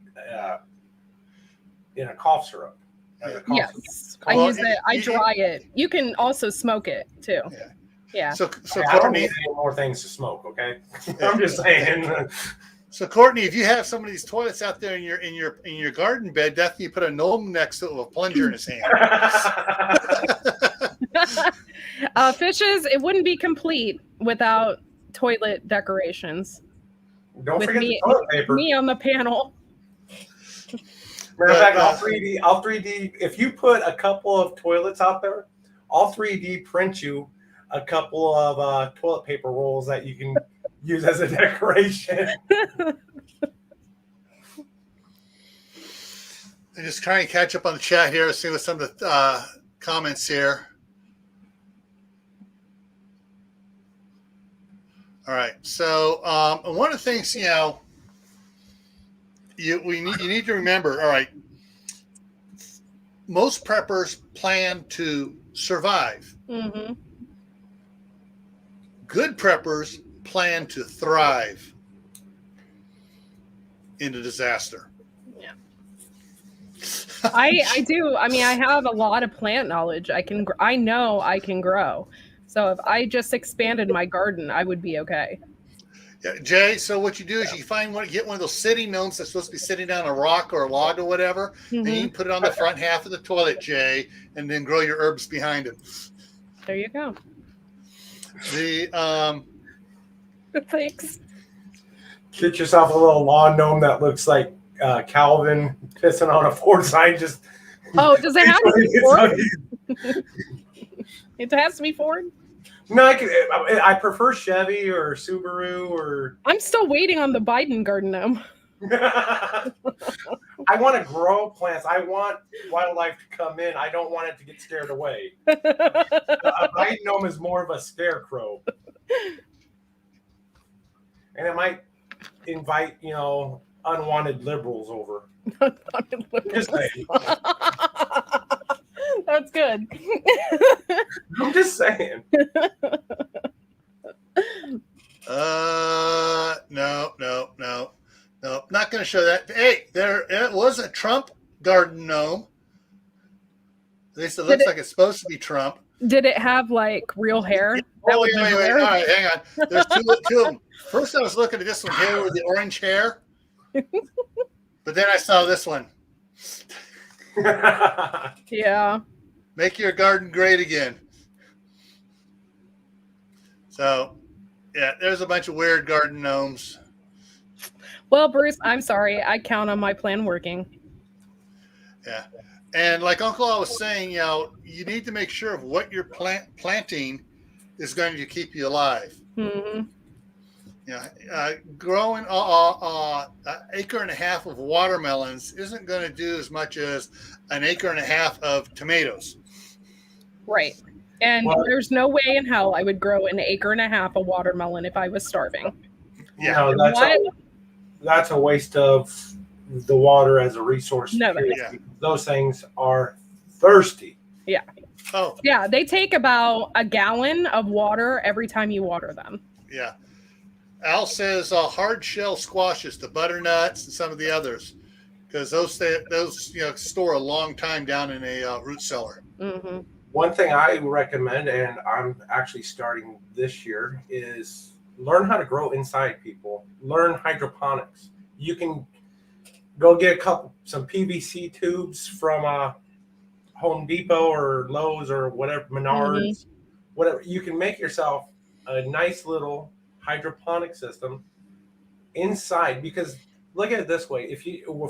in a cough syrup. Yes, I use it. I dry it. You can also smoke it too. Yeah. So I don't need any more things to smoke. Okay, I'm just saying. So Courtney, if you have some of these toilets out there in your garden bed, definitely put a gnome next to it with a plunger in his hand. Fishes, it wouldn't be complete without toilet decorations. Don't forget the toilet paper. Me on the panel. Matter of fact, I'll 3D. If you put a couple of toilets out there, I'll 3D print you a couple of toilet paper rolls that you can use as a decoration. I'm just trying to catch up on the chat here, see what some of the comments here. All right, so one of the things you need to remember. All right, most preppers plan to survive. Mm-hmm. Good preppers plan to thrive in a disaster. Yeah, I do. I mean, I have a lot of plant knowledge. I know I can grow. So if I just expanded my garden, I would be okay. Yeah, Jay, so what you do is you get one of those sitting gnomes that's supposed to be sitting down a rock or a log or whatever, and you can put it on the front half of the toilet, Jay, and then grow your herbs behind it. There you go. Thanks. Get yourself a little lawn gnome that looks like Calvin pissing on a Ford sign. Does it have to be Ford? It has to be Ford? No, I prefer Chevy or Subaru or. I'm still waiting on the Biden garden gnome. I want to grow plants. I want wildlife to come in. I don't want it to get scared away. A Biden gnome is more of a scarecrow, and it might invite unwanted liberals over. Unwanted liberals. Just saying. That's good. I'm just saying. No. Not going to show that. Hey, it was a Trump garden gnome. At least it looks like it's supposed to be Trump. Did it have like real hair? Oh, wait. All right, hang on. There's two of them. First, I was looking at this one here with the orange hair, but then I saw this one. Yeah. Make your garden great again. So, yeah, there's a bunch of weird garden gnomes. Well, Bruce, I'm sorry. I count on my plan working. Yeah. And like Uncle I was saying, you need to make sure of what you're planting is going to keep you alive. Mm-hmm. Growing an acre and a half of watermelons isn't going to do as much as an acre and a half of tomatoes. Right. And there's no way in hell I would grow an acre and a half of watermelon if I was starving. Yeah. That's a waste of the water as a resource. No, Those things are thirsty. Yeah. Oh. Yeah, they take about a gallon of water every time you water them. Yeah. Al says hard shell squashes, the butternuts and some of the others, because those store a long time down in a root cellar. Mm-hmm. One thing I recommend, and I'm actually starting this year, is learn how to grow inside, people. Learn hydroponics. You can go get some PVC tubes from Home Depot or Lowe's or whatever, Menards, whatever. You can make yourself a nice little hydroponic system inside, because look at it this way. If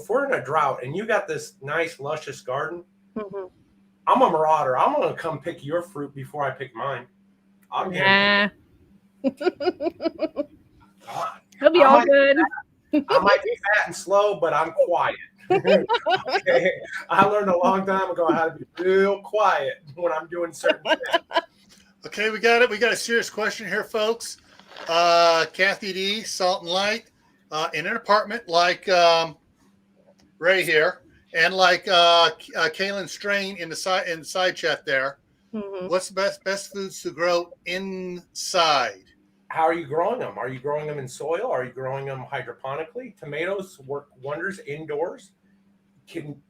we're in a drought and you got this nice luscious garden, I'm a marauder. I'm going to come pick your fruit before I pick mine. I'll get He'll be all good. I might be fat and slow, but I'm quiet. Okay. I learned a long time ago how to be real quiet when I'm doing certain things. Okay, we got it. We got a serious question here, folks. Kathy D, Salt and Light, in an apartment like Ray here, and like Kaylin Strain in the side chat there. Mhm. What's the best foods to grow inside? How are you growing them? Are you growing them in soil? Are you growing them hydroponically? Tomatoes work wonders indoors. Can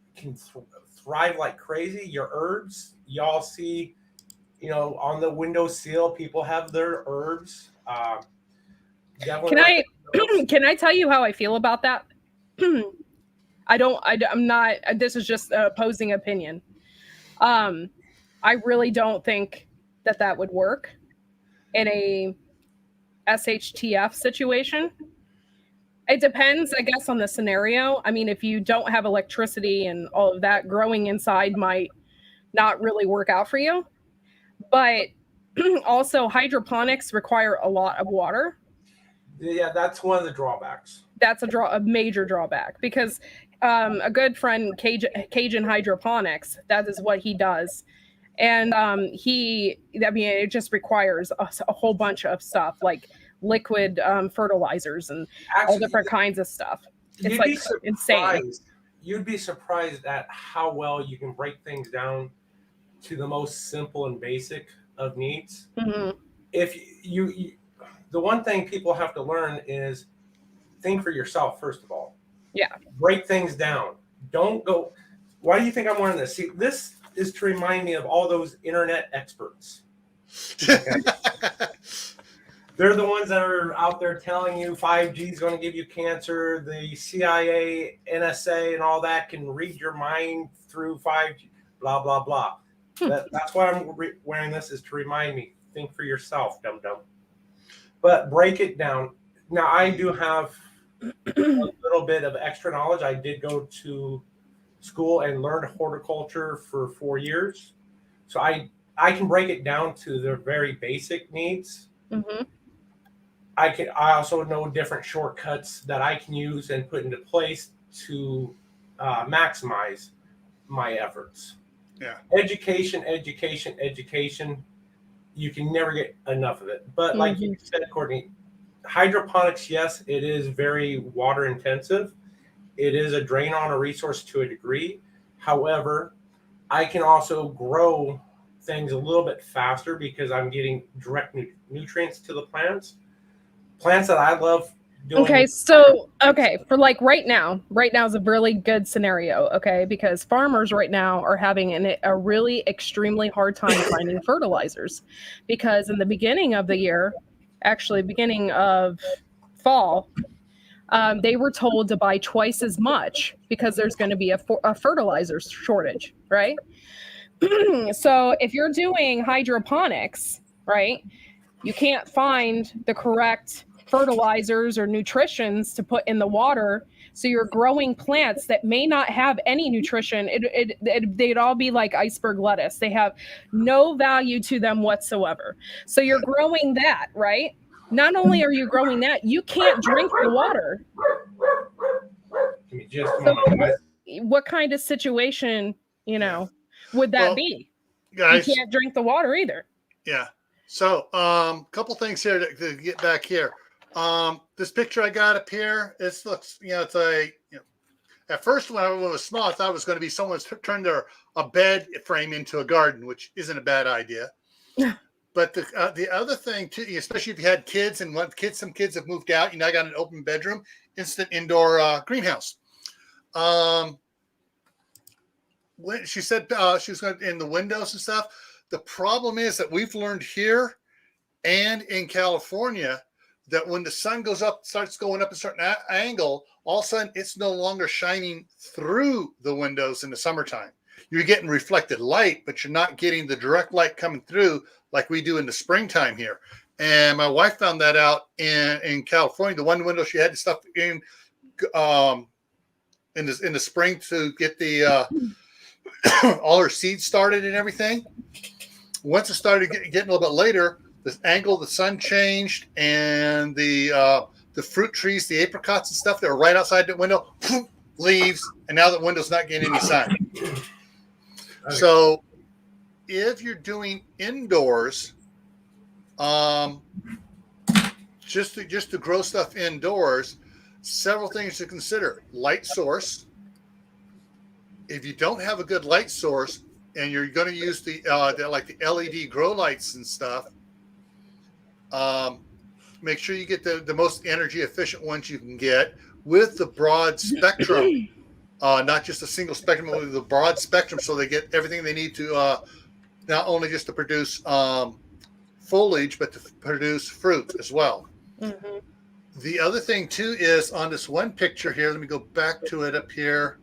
thrive like crazy. Your herbs, y'all see, on the windowsill, people have their herbs. Definitely. Can I tell you how I feel about that? I'm not. This is just an opposing opinion. I really don't think that would work in a SHTF situation. It depends, I guess, on the scenario. I mean, if you don't have electricity and all of that, growing inside might not really work out for you. But also, hydroponics require a lot of water. Yeah, that's one of the drawbacks. That's a major drawback because a good friend, Cajun Hydroponics, that is what he does. And it just requires a whole bunch of stuff like liquid fertilizers and all different kinds of stuff. It's like insane. You'd be surprised at how well you can break things down to the most simple and basic of needs. Mm-hmm. If you the one thing people have to learn is think for yourself, first of all. Yeah. Break things down. Don't go, why do you think I'm wearing this? See, this is to remind me of all those internet experts. Okay? They're the ones that are out there telling you 5G is going to give you cancer. The CIA, NSA, and all that can read your mind through 5G, blah, blah, blah. That's why I'm wearing this, is to remind me, think for yourself, dum-dum. But break it down. Now, I do have a little bit of extra knowledge. I did go to school and learned horticulture for 4 years. So I can break it down to the very basic needs. Mm-hmm. I also know different shortcuts that I can use and put into place to maximize my efforts. Yeah. Education. You can never get enough of it. But like you said, Courtney, hydroponics, yes, it is very water intensive. It is a drain on a resource to a degree. However, I can also grow things a little bit faster because I'm getting direct nutrients to the plants. Plants that I love doing. Okay, for like right now is a really good scenario, okay? Because farmers right now are having a really extremely hard time finding fertilizers, because in the beginning of the year, actually beginning of fall, they were told to buy twice as much because there's going to be a fertilizer shortage, right? So if you're doing hydroponics, right, you can't find the correct fertilizers or nutritions to put in the water. So you're growing plants that may not have any nutrition. They'd all be like iceberg lettuce. They have no value to them whatsoever. So you're growing that, right? Not only are you growing that, you can't drink the water. So what kind of situation, would that be? Guys, you can't drink the water either. Yeah. So, couple things here to get back here. This picture I got up here, it looks, it's at first when I was small, I thought it was going to be someone's turned a bed frame into a garden, which isn't a bad idea. But the other thing too, especially if you had kids and some kids have moved out, I got an open bedroom, instant indoor greenhouse. When she said she was going in the windows and stuff, the problem is that we've learned here and in California that when the sun starts going up a certain angle, all of a sudden it's no longer shining through the windows in the summertime. You're getting reflected light, but you're not getting the direct light coming through like we do in the springtime here. And my wife found that out in California. The one window she had the stuff in the spring to get the all her seeds started and everything. Once it started getting a little bit later, the angle of the sun changed, and the fruit trees, the apricots and stuff that were right outside the window, leaves, and now the window's not getting any sun. Okay. So if you're doing indoors, just to grow stuff indoors, several things to consider. Light source. If you don't have a good light source and you're going to use the LED grow lights and stuff, make sure you get the most energy efficient ones you can get with the broad spectrum, not just a single spectrum, but the broad spectrum, so they get everything they need to not only just to produce foliage, but to produce fruit as well. Mm-hmm. The other thing too is on this one picture here. Let me go back to it up here.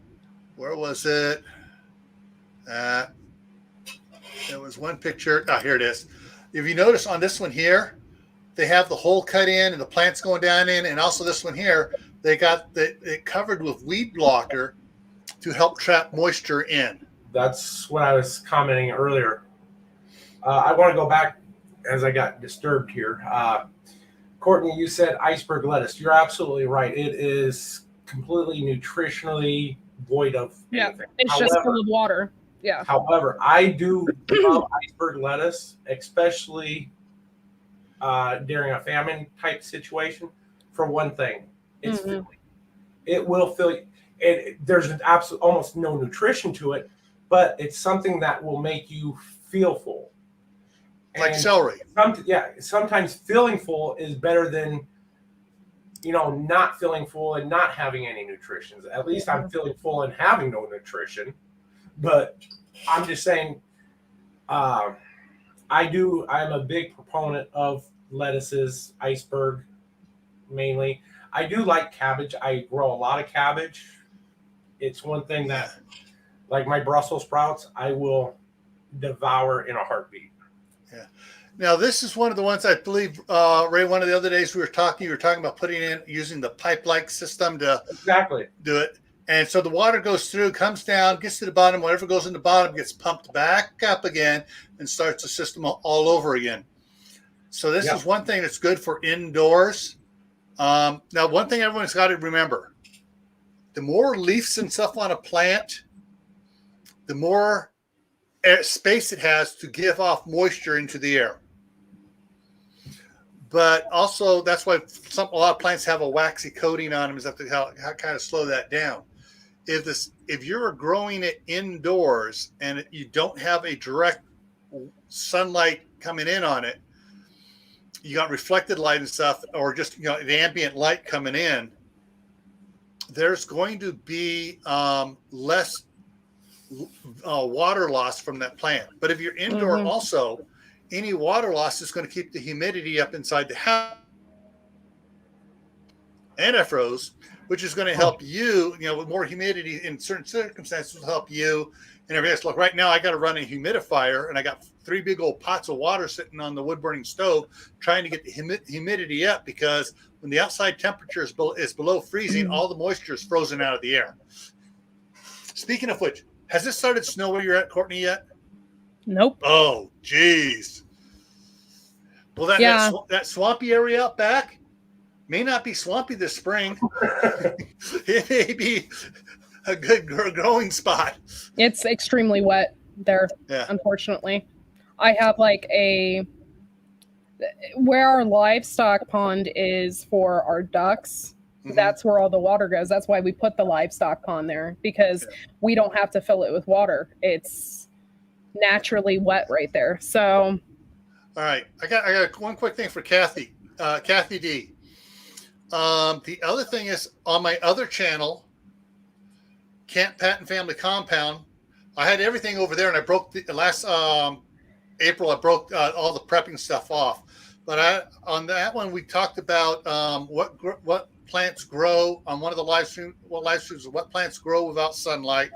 Where was it? There was one picture. Oh, here it is. If you notice on this one here, they have the hole cut in and the plants going down in, and also this one here, they got it covered with weed blocker to help trap moisture in. That's what I was commenting earlier. I want to go back as I got disturbed here. Courtney, you said iceberg lettuce. You're absolutely right. It is completely nutritionally void of anything. It's just full of water. Yeah. However, I do love iceberg lettuce, especially during a famine type situation. For one thing, it's filling. It will fill you. There's almost no nutrition to it, but it's something that will make you feel full. Like celery. Sometimes feeling full is better than, not feeling full and not having any nutrition. At least I'm feeling full and having no nutrition. But I'm just saying, I'm a big proponent of lettuces, iceberg mainly. I do like cabbage. I grow a lot of cabbage. It's one thing that, like my Brussels sprouts, I will devour in a heartbeat. Yeah. Now this is one of the ones I believe, Ray. One of the other days you were talking about putting in using the pipe-like system to do it, and so the water goes through, comes down, gets to the bottom. Whatever goes in the bottom gets pumped back up again and starts the system all over again. So this is one thing that's good for indoors. Now, one thing everyone's got to remember: the more leaves and stuff on a plant, the more space it has to give off moisture into the air. But also, that's why a lot of plants have a waxy coating on them, is that to how kind of slow that down. If you're growing it indoors and you don't have a direct sunlight coming in on it, you got reflected light and stuff, or just the ambient light coming in, there's going to be less water loss from that plant. But if you're indoor also, any water loss is going to keep the humidity up inside the house. Antifroze, which is going to help you, with more humidity in certain circumstances, will help you and everything else. Look, right now I got to run a humidifier, and I got 3 big old pots of water sitting on the wood burning stove trying to get the humidity up, because when the outside temperature is below freezing, all the moisture is frozen out of the air. Speaking of which, has it started snow where you're at, Courtney, yet? Nope. Oh, geez. Well, that swampy area out back may not be swampy this spring. It may be a good growing spot. It's extremely wet there, unfortunately. I have where our livestock pond is for our ducks. That's where all the water goes. That's why we put the livestock pond there, because we don't have to fill it with water. It's naturally wet right there. So, all right, I got one quick thing for Kathy. Kathy D. The other thing is, on my other channel, Camp Patton Family Compound, I had everything over there, and I broke last April. I broke all the prepping stuff off. But on that one, we talked about what plants grow on one of the live streams. What plants grow without sunlight,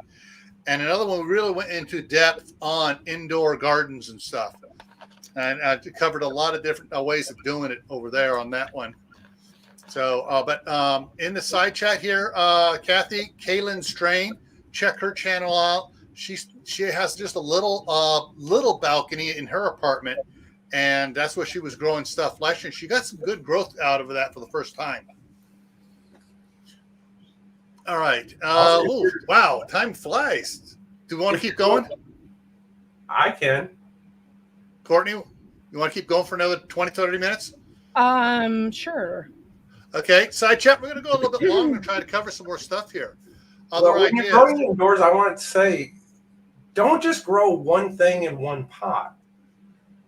and another one we really went into depth on indoor gardens and stuff, and I covered a lot of different ways of doing it over there on that one. So, but in the side chat here, Kathy, Kaylin Strain, check her channel out. She has just a little balcony in her apartment, and that's where she was growing stuff last year. She got some good growth out of that for the first time. All right. Wow. Time flies. Do we want to keep going? I can. Courtney, you want to keep going for another 20, 30 minutes? Sure. Okay. Side chat, we're going to go a little bit longer and try to cover some more stuff here. Other Well, when ideas. you're growing indoors, I want to say, don't just grow one thing in one pot.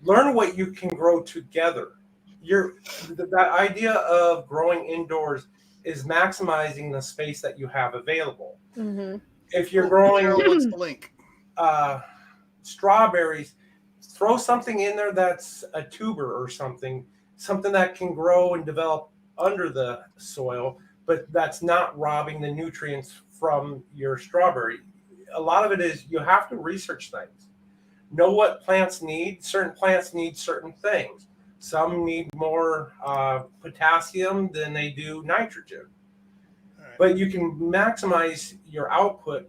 Learn what you can grow together. That idea of growing indoors is maximizing the space that you have available. Mm-hmm. If you're growing what's the link? Strawberries, throw something in there that's a tuber or something that can grow and develop under the soil, but that's not robbing the nutrients from your strawberry. A lot of it is you have to research things. Know what plants need. Certain plants need certain things. Some need more potassium than they do nitrogen. Right. But you can maximize your output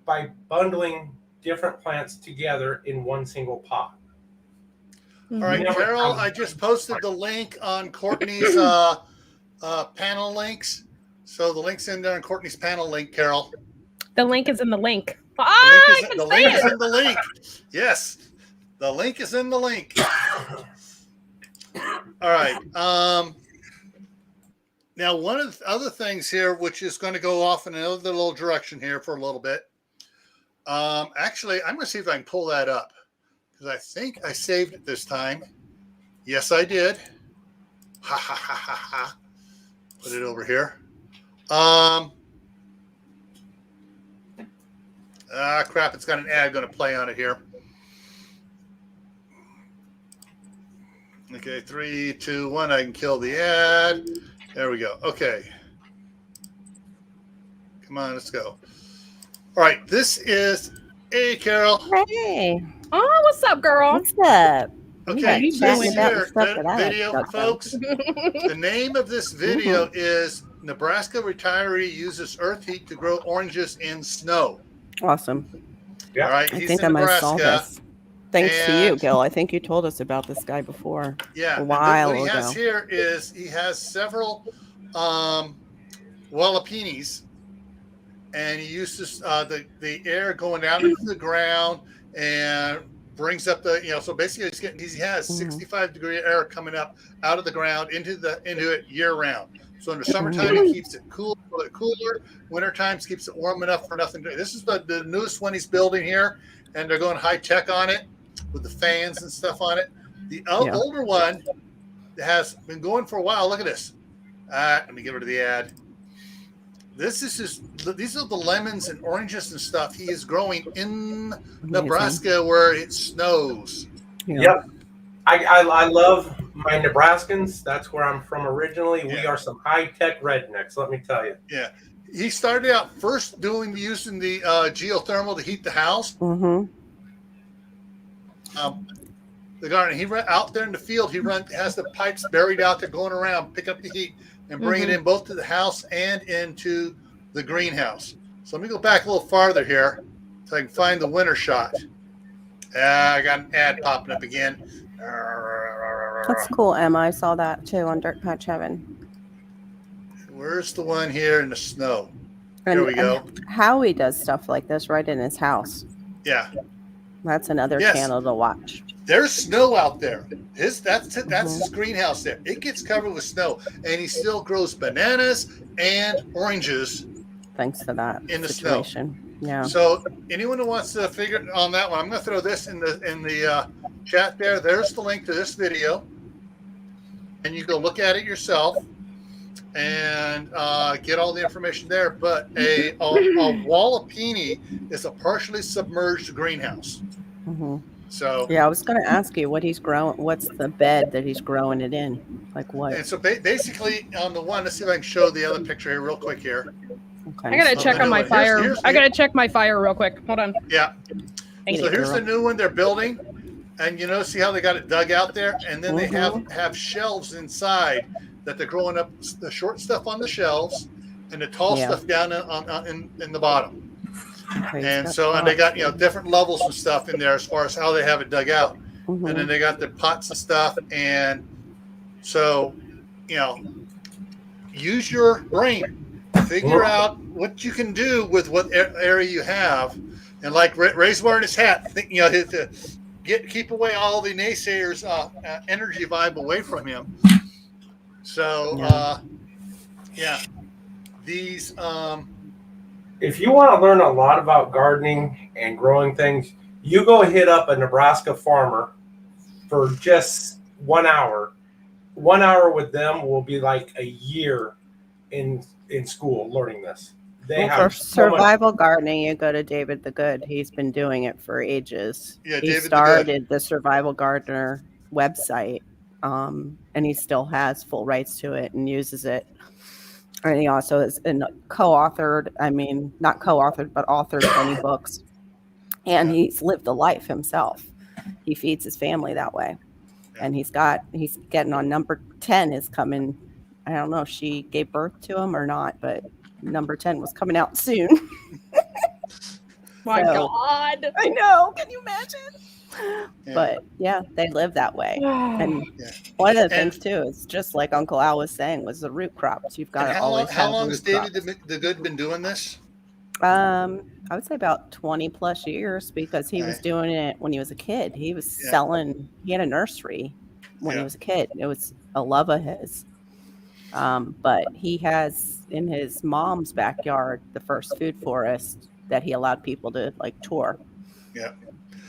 by bundling different plants together in one single pot. All right, Carol, I just posted the link on Courtney's panel links. So the link's in there on Courtney's panel link, Carol. The link is in the link. The link is in the link. Yes, the link is in the link. All right. Now, one of the other things here, which is going to go off in another little direction here for a little bit. Actually, I'm going to see if I can pull that up because I think I saved it this time. Yes, I did. Ha ha ha ha ha. Put it over here. Crap, it's got an ad going to play on it here. Okay, 3, 2, 1. I can kill the ad. There we go. Okay. Come on, let's go. All right, this is. Hey, Carol. Hey. Oh, what's up, girl? What's up? Okay, so this about here, the stuff that I like video, to talk folks. The name of this video is Nebraska retiree uses earth heat to grow oranges in snow. Awesome. Yeah. All right, I he's think in I might Nebraska. saw this. Thanks to you, and- Gil. I think you told us about this guy before. Yeah, A while what he has ago. here is he has several walapinis, and he uses the air going down into the ground and brings up the so basically he has 65-degree air coming up out of the ground into it year round. So in the summertime it keeps it cooler. Wintertime keeps it warm enough for nothing to do. This is the newest one he's building here, and they're going high tech on it with the fans and stuff on it. The older one has been going for a while. Look at this. Let me get rid of the ad. These are the lemons and oranges and stuff he is growing in Nebraska where it snows. Yeah. Yep. I love my Nebraskans. That's where I'm from originally. Yeah. We are some high-tech rednecks, let me tell you. Yeah. He started out first using the geothermal to heat the house. Mm-hmm. The garden. He ran out there in the field. Has the pipes buried out there going around, pick up the heat and bring it in both to the house and into the greenhouse. So let me go back a little farther here so I can find the winter shot. I got an ad popping up again. That's cool, Emma. I saw that too on Dirt Patch Heaven. Where's the one here in the snow? And, Here we go. and Howie does stuff like this right in his house. Yeah. That's another Yes. channel to watch. There's snow out there. That's his greenhouse there. It gets covered with snow, and he still grows bananas and oranges. Thanks to that In the snow. situation. Yeah. So anyone who wants to figure on that one, I'm going to throw this in the chat there. There's the link to this video, and you go look at it yourself and get all the information there. But a Wallapini is a partially submerged greenhouse. Mm-hmm. So Yeah, I was going to ask you what he's growing. What's the bed that he's growing it in? Like what? and so basically on the one, let's see if I can show the other picture here real quick here. Okay. I gotta check on my Here's- fire. here's- I gotta check my fire real quick. Hold on. Yeah. Thank So you. here's the new one they're building, and see how they got it dug out there, and then they have shelves inside that they're growing up the short stuff on the shelves and the tall stuff down in the bottom. Okay, And he's so got they got different levels and stuff in there as far as how they have it dug out, Mhm. and then they got the pots and stuff, and so use your brain. figure out what you can do with what area you have, and like Ray's wearing his hat, to keep away all the naysayers, energy vibe away from him. So, these. If you want to learn a lot about gardening and growing things, you go hit up a Nebraska farmer for just 1 hour. 1 hour with them will be like a year in school learning this. For survival gardening, you go to David the Good. He's been doing it for ages. Yeah, he David started the Survival Gardener website, and he still has full rights to it and uses it. And he also has co-authored, not co-authored, but authored many books. And he's lived the life himself. He feeds his family that way. And he's getting on number 10 is coming. I don't know if she gave birth to him or not, but number 10 was coming out soon. My God. I know. Can you imagine? Yeah. But yeah, they live that way. And one of the things too is just like Uncle Al was saying was the root crops. You've got to always have. How long has David the Good been doing this? I would say about 20 plus years, because he was doing it when he was a kid. He was selling. He had a nursery when he was a kid. It was a love of his. But he has in his mom's backyard the first food forest that he allowed people to like tour. Yeah.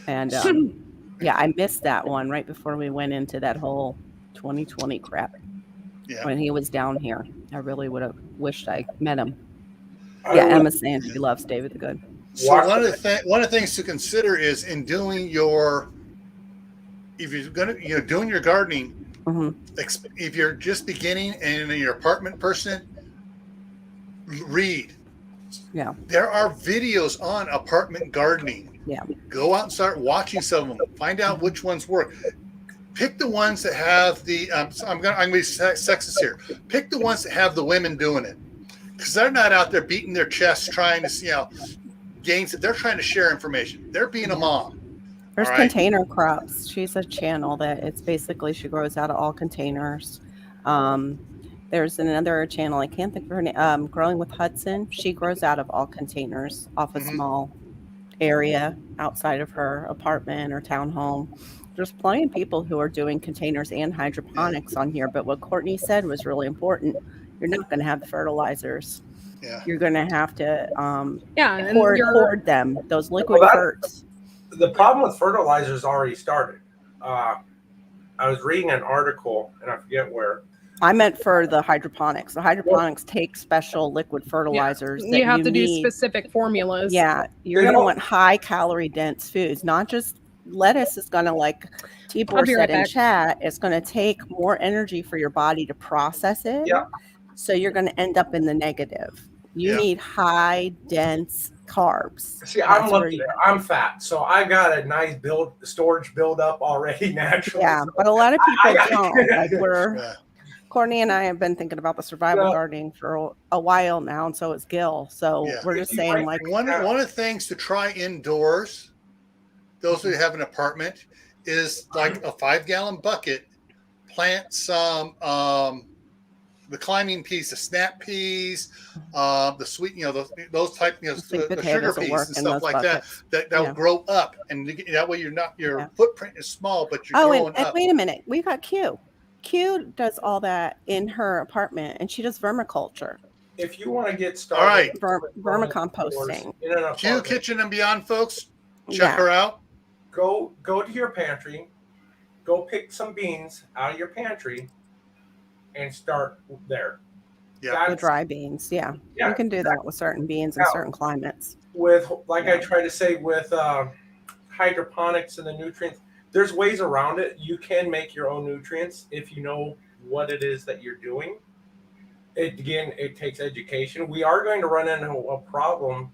And I missed that one right before we went into that whole 2020 crap. Yeah. When he was down here, I really would have wished I met him. Yeah, Emma's saying she loves David the Good. So one of the things to consider is in doing if you're gonna doing your gardening, if you're just beginning and in your apartment person, read. Yeah, there are videos on apartment gardening. Yeah, go out and start watching some of them. Find out which ones work. Pick the ones that have the. I'm going to be sexist here. Pick the ones that have the women doing it, because they're not out there beating their chests trying to gain. They're trying to share information. They're being a mom. There's container crops. She's a channel that it's basically she grows out of all containers. There's another channel, I can't think of her name, Growing with Hudson. She grows out of all containers off a small area outside of her apartment or townhome. There's plenty of people who are doing containers and hydroponics on here, but what Courtney said was really important. You're not going to have the fertilizers. Yeah. You're going to have to hoard them, those liquid ferts. The problem with fertilizers already started. I was reading an article, and I forget where. I meant for the hydroponics. The hydroponics take special liquid fertilizers. Yeah. You have to do specific formulas. Yeah. You're going to want high calorie dense foods, not just lettuce is going to, like Tibor said in chat, it's going to take more energy for your body to process it. Yeah. So you're going to end up in the negative. You need high dense carbs. See, I'm lucky. I'm fat, so I got a nice storage build up already naturally. Yeah, but a lot of people don't. Like Courtney and I have been thinking about the survival gardening for a while now, and so is Gil. So we're just saying, like, one of the things to try indoors, those who have an apartment, is like a 5-gallon bucket. Plant some the climbing peas, the snap peas, the sweet, those type, the sugar peas and stuff like buckets. that will grow up, and that way your footprint is small, but you're growing up. Wait a minute, we got Q. Q does all that in her apartment, and she does vermiculture. If you want to get started, vermicomposting. Q Kitchen and Beyond, folks, check her out. Go to your pantry, go pick some beans out of your pantry, and start there. Yeah, the dry beans. Yeah, you can do that with certain beans in certain climates. With I try to say with hydroponics and the nutrients. There's ways around it. You can make your own nutrients if you know what it is that you're doing. It takes education. We are going to run into a problem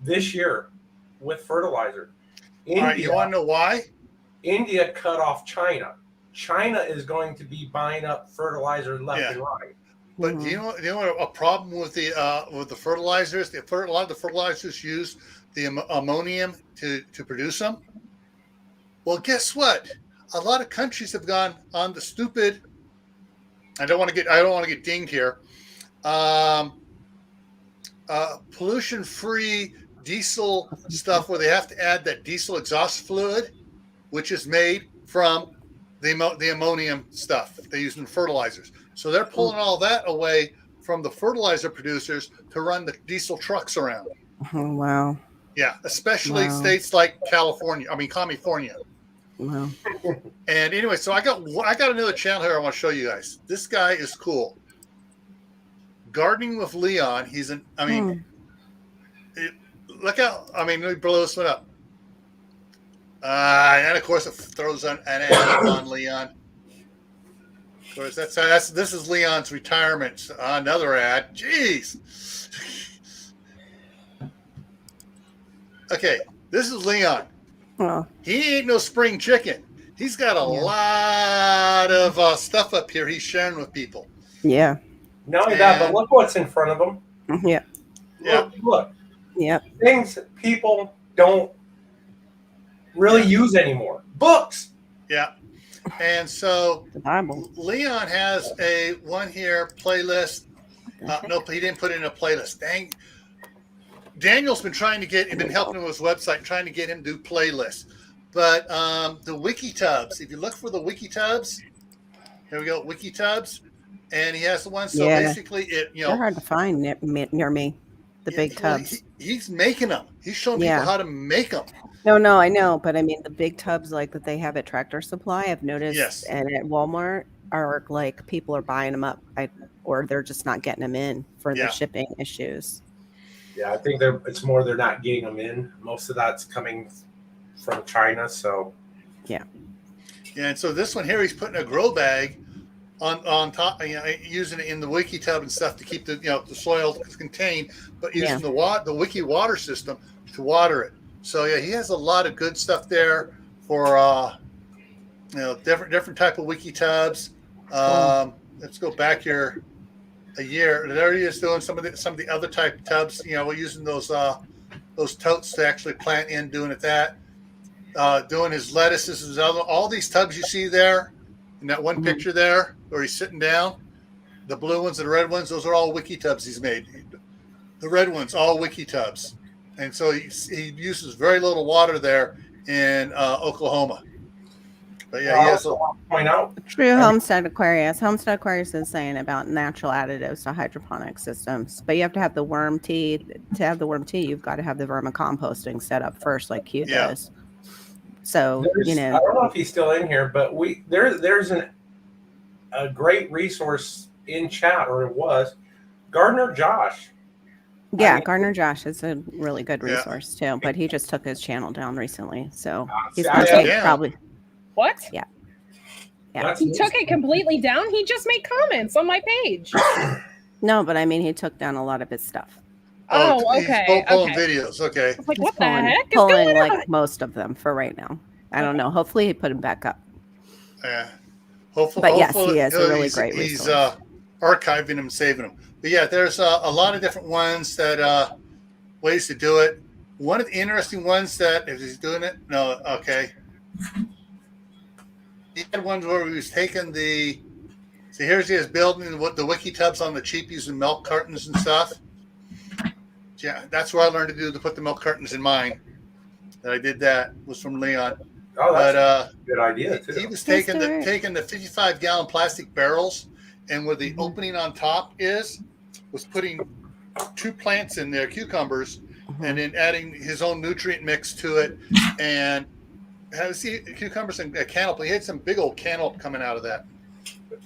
this year with fertilizer. All right, you want to know why? India cut off China. China is going to be buying up fertilizer left and right. But do you know a problem with the fertilizers? A lot of the fertilizers use the ammonium to produce them. Well, guess what? A lot of countries have gone on the stupid. I don't want to get dinged here. pollution-free diesel stuff where they have to add that diesel exhaust fluid, which is made from the ammonium stuff they use in fertilizers. So they're pulling all that away from the fertilizer producers to run the diesel trucks around. Oh, wow. Yeah, especially states like California. Wow. And anyway, so I got another channel here I want to show you guys. This guy is cool. Gardening with Leon. He's look out. Let me blow this one up. And of course it throws an ad on Leon. Of course, this is Leon's retirement. Another ad. Jeez. Okay, this is Leon. Oh. He ain't no spring chicken. He's got a lot of stuff up here he's sharing with people. Yeah. Not only that, but look what's in front of them. Yeah. Look. Yep. Things people don't really use anymore. Books. Yeah. And so The Bible. Leon has a one here playlist. Nope, he didn't put it in a playlist. Dang. Daniel's been helping him with his website, trying to get him to do playlists. But the Wikitubs, if you look for the Wikitubs, here we go, Wikitubs, and he has the one. So basically, they're hard to find near me. The big tubs. He's making them. He's showing people how to make them. No, I know, but I mean the big tubs like that they have at Tractor Supply. I've noticed, and at Walmart are like people are buying them up, or they're just not getting them in for the shipping issues. Yeah, I think it's more they're not getting them in. Most of that's coming from China, so yeah. And so this one here, he's putting a grow bag on top, using it in the Wiki tub and stuff to keep the soil contained, but using the Wiki water system to water it. So yeah, he has a lot of good stuff there for different type of Wiki tubs. Let's go back here a year. There he is doing some of the other type of tubs. We're using those totes to actually plant in, doing doing his lettuces, all these tubs you see there in that one picture there where he's sitting down. The blue ones and the red ones, those are all Wiki tubs he's made. The red ones, all Wiki tubs. And so he uses very little water there in Oklahoma. But yeah, he has to point out. True Homestead Aquarius. Homestead Aquarius is saying about natural additives to hydroponic systems, but you have to have the worm tea. To have the worm tea, you've got to have the vermicomposting set up first, like Q does. So I don't know if he's still in here, but there's a great resource in chat, or it was Gardener Josh. Yeah, Gardener Josh is a really good resource too, but he just took his channel down recently, so he's going to take probably. What? Yeah. He took it completely down. He just made comments on my page. No, but I mean, he took down a lot of his stuff. Oh, okay. He's pulling videos. Okay. Like, what the heck is pulling going on? like most of them for right now. I don't know. Hopefully, he put them back up. Yeah. Hopefully, but yes, he is a really great resource. He's archiving them, saving them. But yeah, there's a lot of different ones that ways to do it. One of the interesting ones that if he's doing it, no, okay. He had ones where he was taking here's he is building the Wiki tubs on the cheap using milk cartons and stuff. Yeah, that's where I learned to put the milk cartons in mine. That I did that was from Leon. Oh, that's a good idea too. He was taking the 55-gallon plastic barrels, and where the opening on top was putting 2 plants in there, cucumbers, and then adding his own nutrient mix to it, and cucumbers and a cantaloupe. He had some big old cantaloupe coming out of that.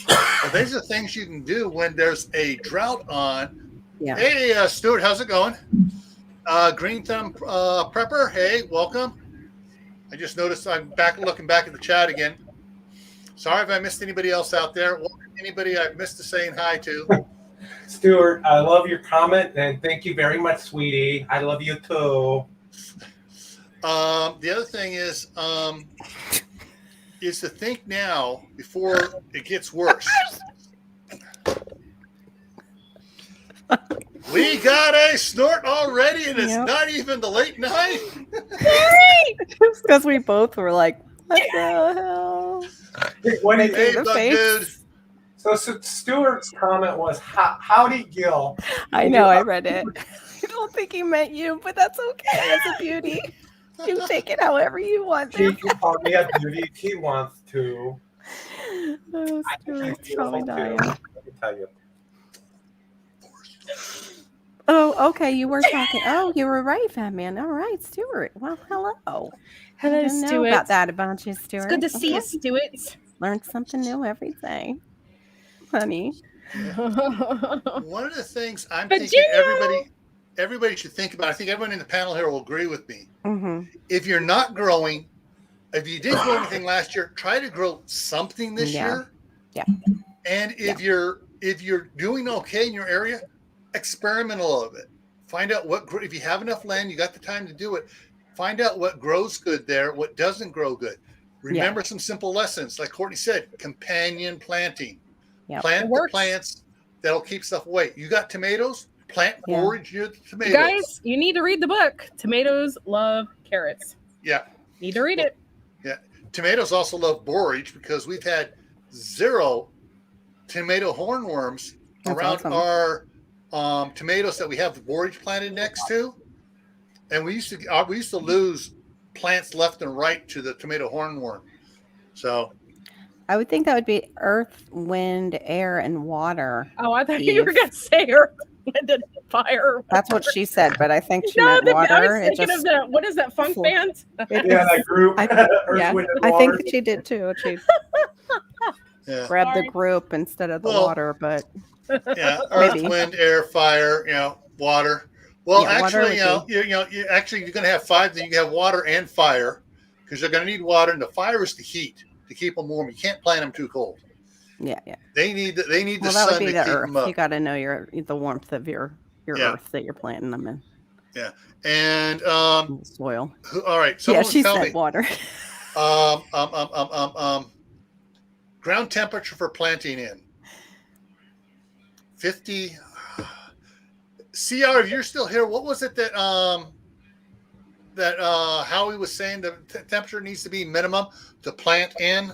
But these are things you can do when there's a drought on. Yeah. Hey, Stuart, how's it going? Green Thumb Prepper, hey, welcome. I just noticed I'm looking back at the chat again. Sorry if I missed anybody else out there. Anybody I've missed saying hi to. Stuart, I love your comment, and thank you very much, sweetie. I love you too. The other thing is to think now before it gets worse. We got a snort already, and it's not even the late night. It's because we both were like, what the hell? Hey, bug dude. So Stuart's comment was, howdy, Gil. I know, I read it. don't think he meant you, but that's okay. It's a beauty. You take it however you want. He can call me a beauty if he wants to. Oh, I think he's Stuart's probably beautiful dying. too. Let me tell you. Oh, okay. You were talking. Oh, you were right, Fat Man. All right, Stuart. Well, hello. I didn't know about that about you, Stuart. It's good to see you, Stuart. Learn something new every day, honey. One of the things I'm thinking everybody should think about, I think everyone in the panel here will agree with me. Mm-hmm. If you're not growing, if you didn't grow anything last year, try to grow something this year. Yeah. And if you're doing okay in your area, experiment a little bit. Find out if you have enough land, you got the time to do it. Find out what grows good there, what doesn't grow good. Remember some simple lessons, like Courtney said: companion planting. Yep. Plant the plants that'll keep stuff away. You got tomatoes? Plant forage near the tomatoes. Guys, you need to read the book. Tomatoes love carrots. Yeah. Need to read it. Yeah. Tomatoes also love borage because we've had 0 tomato hornworms around our tomatoes that we have the borage planted next to. And we used to lose plants left and right to the tomato hornworm. So I would think that would be earth, wind, air, and water. Oh, I thought you were going to say earth, wind, and fire. That's what she said, but I think she meant water. I was thinking of that. What is that funk band? That group. I think that she did too. She grabbed the group instead of the water, but earth, wind, air, fire, water. Well, actually, you're going to have 5. Then you can have water and fire because you're going to need water, and the fire is the heat to keep them warm. You can't plant them too cold. Yeah. They need the that sun would be to the keep earth. them up. You got to know the warmth of your earth that you're planting them in. Yeah, and soil. All right. She said water. Ground temperature for planting in 50. CR, if you're still here, what was it that Howie was saying the temperature needs to be minimum to plant in?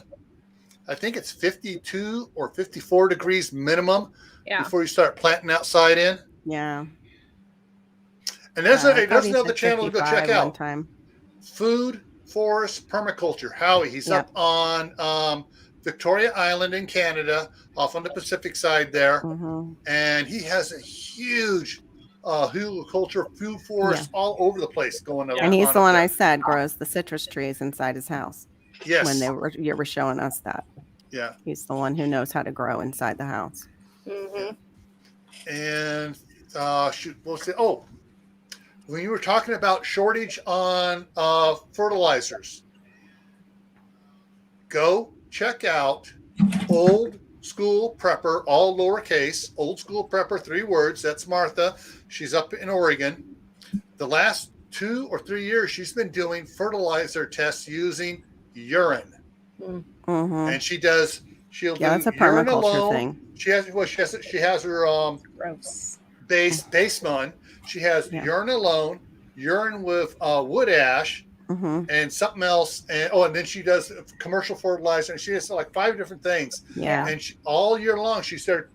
I think it's 52 or 54 degrees minimum before you start planting outside in. Yeah. And there's another channel to go check out. Food Forest Permaculture. Howie, he's up on Victoria Island in Canada, off on the Pacific side there. Mm-hmm. And he has a huge culture food forest all over the place going on. And he's the one I said grows the citrus trees inside his house. Yes. When you were showing us that. Yeah. He's the one who knows how to grow inside the house. Mm-hmm. And when you were talking about shortage on fertilizers, go check out Old School Prepper, all lowercase, Old School Prepper, 3 words. That's Martha. She's up in Oregon. The last 2 or 3 years, she's been doing fertilizer tests using urine. Mm-hmm. And she'll do that's a urine permaculture alone. thing. She has her base one. She has urine alone, urine with wood ash, and something else. And then she does commercial fertilizer, and she does like 5 different things. Yeah. And all year long, she started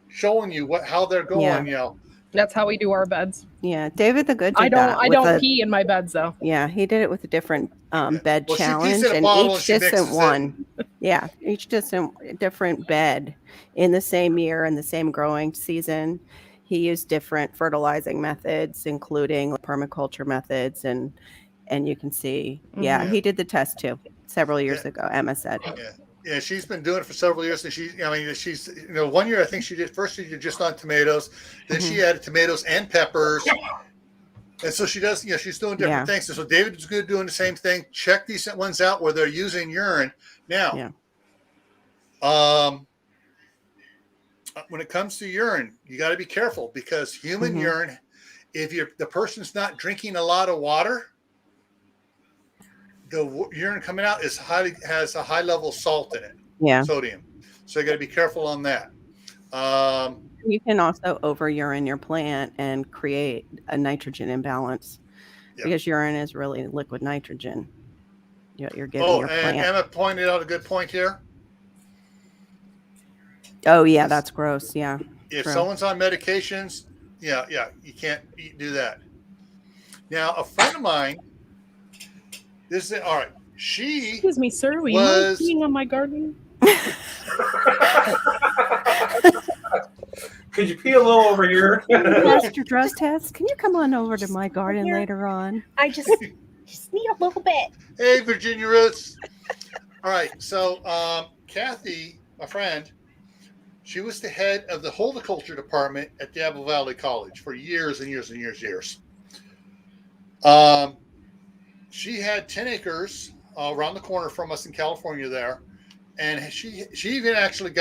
showing you how they're going. Yeah. That's how we do our beds. Yeah, David the Good. I don't pee in my beds though. Yeah, he did it with a different bed challenge, and each distant one. Yeah, each different bed in the same year and the same growing season. He used different fertilizing methods, including permaculture methods, and you can see. Yeah, he did the test too several years ago. Emma said. Yeah, she's been doing it for several years, and she's 1 year I think she did just on tomatoes, then she added tomatoes and peppers, and so she does. She's doing different things. And so David's good doing the same thing. Check these ones out where they're using urine now. When it comes to urine, you got to be careful because human urine, if the person's not drinking a lot of water, the urine coming out has a high level of salt in it, sodium. So you got to be careful on that. You can also over urine your plant and create a nitrogen imbalance because urine is really liquid nitrogen. You're giving your plant. Emma pointed out a good point here. Oh yeah, that's gross. Yeah. If someone's on medications, Yeah, you can't do that. Now, a friend of mine, this is all right. She Excuse me, sir. Were you was peeing on my garden? Could you pee a little over here? Master Dress Test, can you come on over to my garden later on? I just need a little bit. Hey, Virginia Roots. All right, so Kathy, my friend, she was the head of the horticulture department at Diablo Valley College for years and years and years. She had 10 acres around the corner from us in California there. And she even actually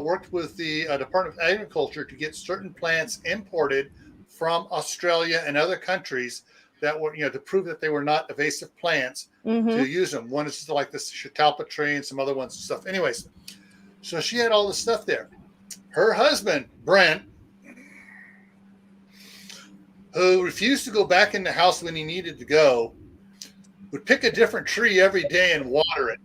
worked with the Department of Agriculture to get certain plants imported from Australia and other countries that were, to prove that they were not invasive plants to use them. One is like this Chautauqua tree and some other ones and stuff. Anyways, so she had all this stuff there. Her husband, Brent, who refused to go back in the house when he needed to go, would pick a different tree every day and water it.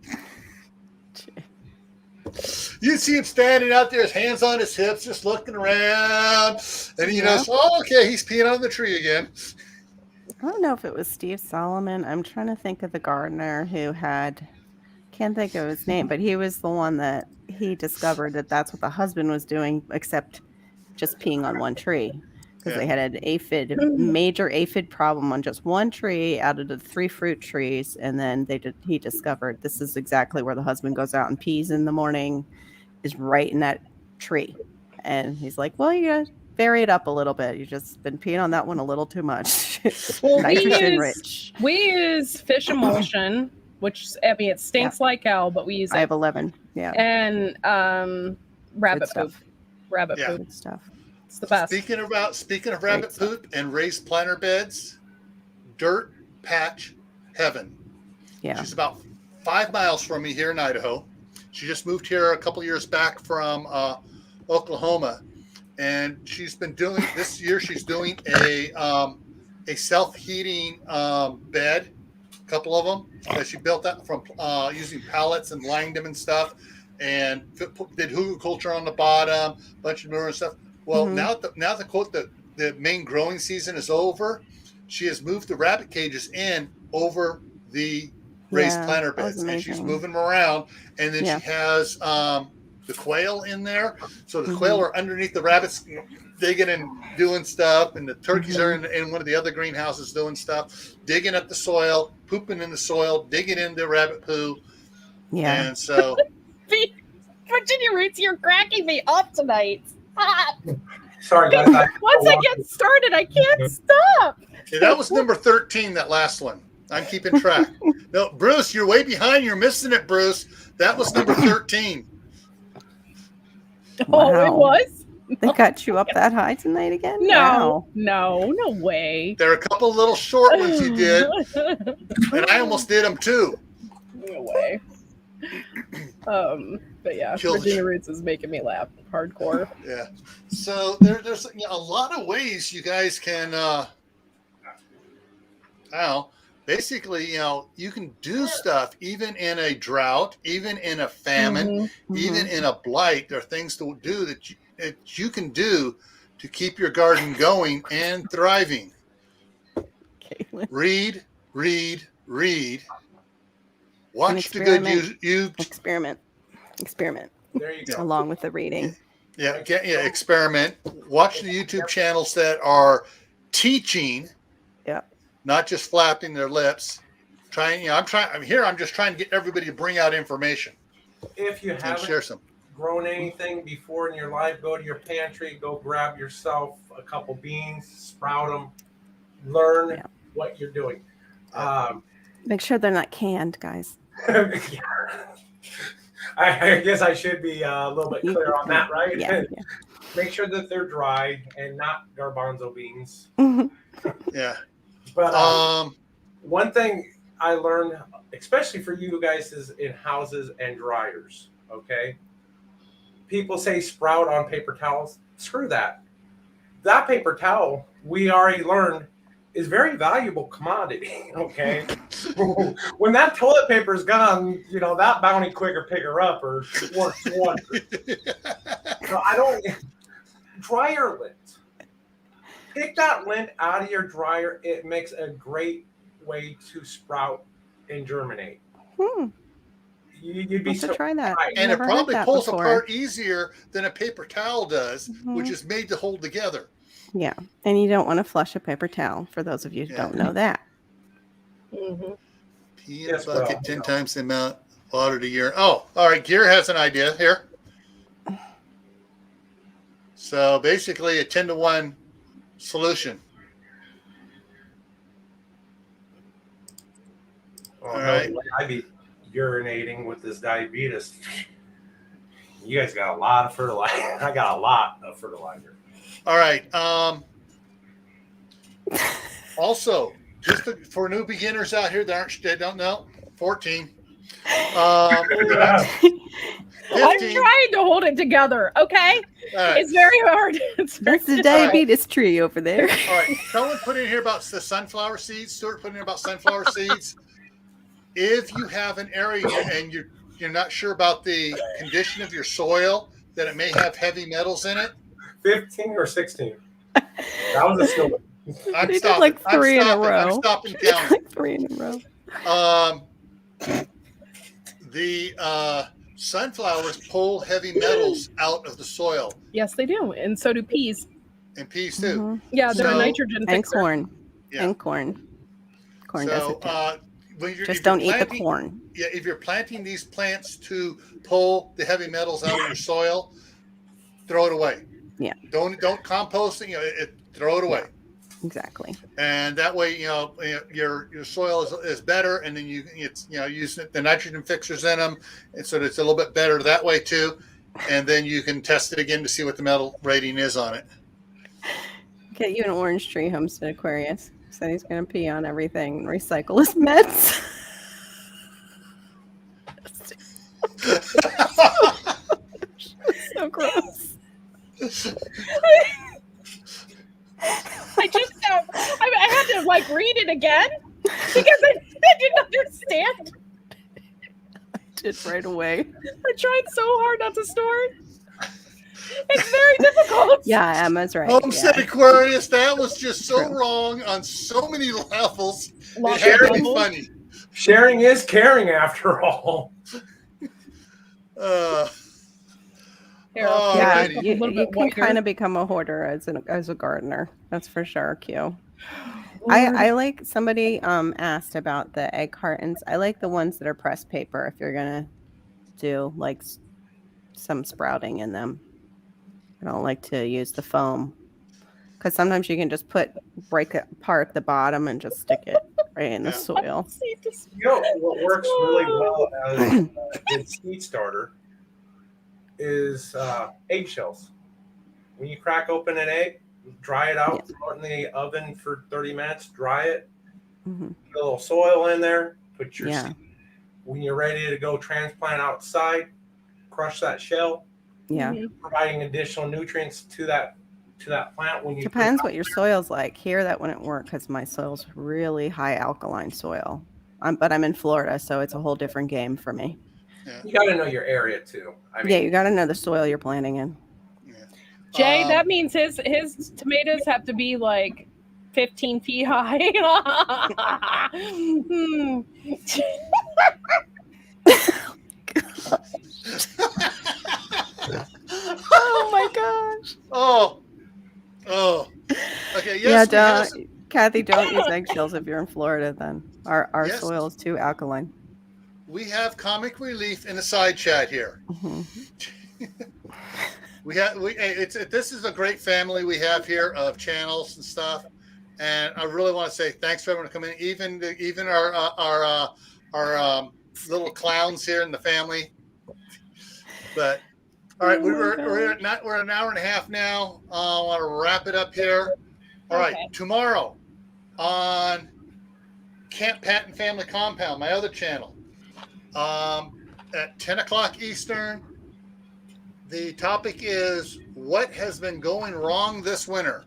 You'd see him standing out there, his hands on his hips, just looking around. And okay, he's peeing on the tree again. I don't know if it was Steve Solomon. I'm trying to think of the gardener who can't think of his name, but he was the one that he discovered that that's what the husband was doing, except just peeing on one tree. Because they had an major aphid problem on just one tree out of the 3 fruit trees. And then he discovered this is exactly where the husband goes out and pees in the morning, is right in that tree. And he's like, well, you gotta vary it up a little bit. You've just been peeing on that one a little too much. Well, Nitrogen rich. We use fish emulsion, which, it stinks like hell, but we use it. I have 11. Yeah. And rabbit poop. Rabbit poop. Good stuff. It's the best. Speaking of rabbit poop and raised planter beds, Dirt Patch Heaven. Yeah. She's about 5 miles from me here in Idaho. She just moved here a couple years back from Oklahoma, and she's been doing this year. She's doing a self-heating bed, a couple of them that she built up from using pallets and lined them and stuff, and did hugelkultur on the bottom, a bunch of manure and stuff. Well, now the main growing season is over, she has moved the rabbit cages in over the raised planter beds, and she's moving them around. And then she has the quail in there. So the quail are underneath the rabbits, digging and doing stuff, and the turkeys are in one of the other greenhouses doing stuff, digging up the soil, pooping in the soil, digging into rabbit poo. Yeah. And so, Virginia Roots, you're cracking me up tonight. Sorry, guys. Once I get started, I can't stop. Yeah, that was number 13, that last one. I'm keeping track. No, Bruce, you're way behind. You're missing it, Bruce. That was number 13. Wow. Oh, it was? They got you up that high tonight again? No, no way. There are a couple little short ones you did, and I almost did them too. No way. But yeah, Virginia Roots is making me laugh hardcore. Yeah. So there's a lot of ways you guys can, basically, you can do stuff even in a drought, even in a famine, even in a blight. There are things to do that you can do to keep your garden going and thriving. Read. Watch the good experiment. There you go. Along with the reading. Yeah, experiment. Watch the YouTube channels that are teaching. Yeah. Not just flapping their lips. I'm just trying to get everybody to bring out information. If you haven't grown anything before in your life, go to your pantry, go grab yourself a couple beans, sprout them, learn what you're doing. Make sure they're not canned, guys. I guess I should be a little bit clear on that, right? Yeah. Make sure that they're dry and not garbanzo beans. Yeah. But one thing I learned, especially for you guys, is in houses and dryers, okay? People say sprout on paper towels. Screw that. That paper towel, we already learned, is very valuable commodity, okay? When that toilet paper is gone, that bounty quicker picker up or works wonders. So I don't, dryer lids. pick that lint out of your dryer. It makes a great way to sprout and germinate. You'd be to try that. And it Never heard probably that pulls before. apart easier than a paper towel does, which is made to hold together. Yeah, and you don't want to flush a paper towel, for those of you who don't know that. Pee in a bucket 10 times the amount watered a year. Oh, all right. Gear has an idea here. So basically a 10-to-1 solution. All right. I'd be urinating with this diabetes. You guys got a lot of fertilizer. I got a lot of fertilizer. All right. Also, just for new beginners out here that don't know, 14. 15. I'm trying to hold it together. Okay, right. It's very hard. That's the diabetes tree over there. All right. Someone put in here about the sunflower seeds. Stuart put in here about sunflower seeds. If you have an area and you're not sure about the condition of your soil, that it may have heavy metals in it. 15 or 16. That was a skill. I'm They stopping. did like 3 in a row. I'm stopping They did counting. like 3 in a row. The sunflowers pull heavy metals out of the soil. Yes, they do, and so do peas. And peas too. Yeah, they're a So- nitrogen And fixer. corn. Yeah. And corn. Corn does it too. When you're, Just if you're don't eat the planting- corn. Yeah, if you're planting these plants to pull the heavy metals out of your soil, throw it away. Yeah. Don't compost it. Throw it away. Exactly. And that way, your soil is better, and then use the nitrogen fixers in them, and so it's a little bit better that way too. And then you can test it again to see what the metal rating is on it. Get you an orange tree, Homestead Aquarius. Said he's going to pee on everything and recycle his meds. So gross. I had to read it again because I didn't understand. I did right away. I tried so hard not to snort. It's very difficult. Yeah, Emma's right. Homestead Aquarius, that was just so wrong on so many levels. Lots It had of to be levels. funny. Sharing is caring, after all. Here, Oh, Yeah, righty. a little you bit can whiter. kind of become a hoarder as a gardener. That's for sure, Q. I like, somebody asked about the egg cartons. I like the ones that are pressed paper if you're gonna do like some sprouting in them. I don't like to use the foam because sometimes you can just break it apart the bottom and just stick it right in the soil. You know what works really well as a good seed starter is eggshells. When you crack open an egg, dry it out, throw it in the oven for 30 minutes, dry it, Mhm. put a little soil in there, put your Yeah. seed. When you're ready to go transplant outside, crush that shell, Yeah. providing additional nutrients to that plant. When you Depends what your soil's like. Here, that wouldn't work because my soil's really high alkaline soil. But I'm in Florida, so it's a whole different game for me. You got to know your area too. I mean, Yeah, you got to know the soil you're planting in. Jay, that means his tomatoes have to be 15 feet high. Hmm. Oh my gosh. Oh. Okay. Yes. Yeah, Kathy, don't use eggshells if you're in Florida. Then our Yes. soil is too alkaline. We have comic relief in the side chat here. Mhm. This is a great family we have here of channels and stuff, and I really want to say thanks for everyone coming. Even our little clowns here in the family. But all right, we're an hour and a half now. I want to wrap it up here. All right, Okay. tomorrow on Camp Patton Family Compound, my other channel, at 10 o'clock Eastern. The topic is what has been going wrong this winter.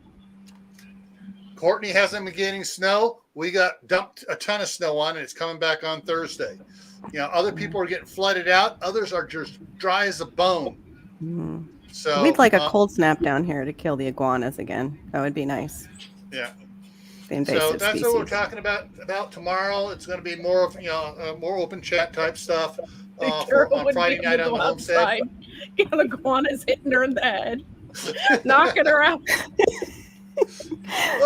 Courtney hasn't been getting snow. We got dumped a ton of snow on it. It's coming back on Thursday. Other people are getting flooded out. Others are just dry as a bone. Mhm. So We'd like a cold snap down here to kill the iguanas again. That would be nice. Yeah. The invasive So that's species. what we're talking about tomorrow. It's going to be more of more open chat type stuff on Friday night on the homestead. Got iguanas hitting her in the head, knocking her out.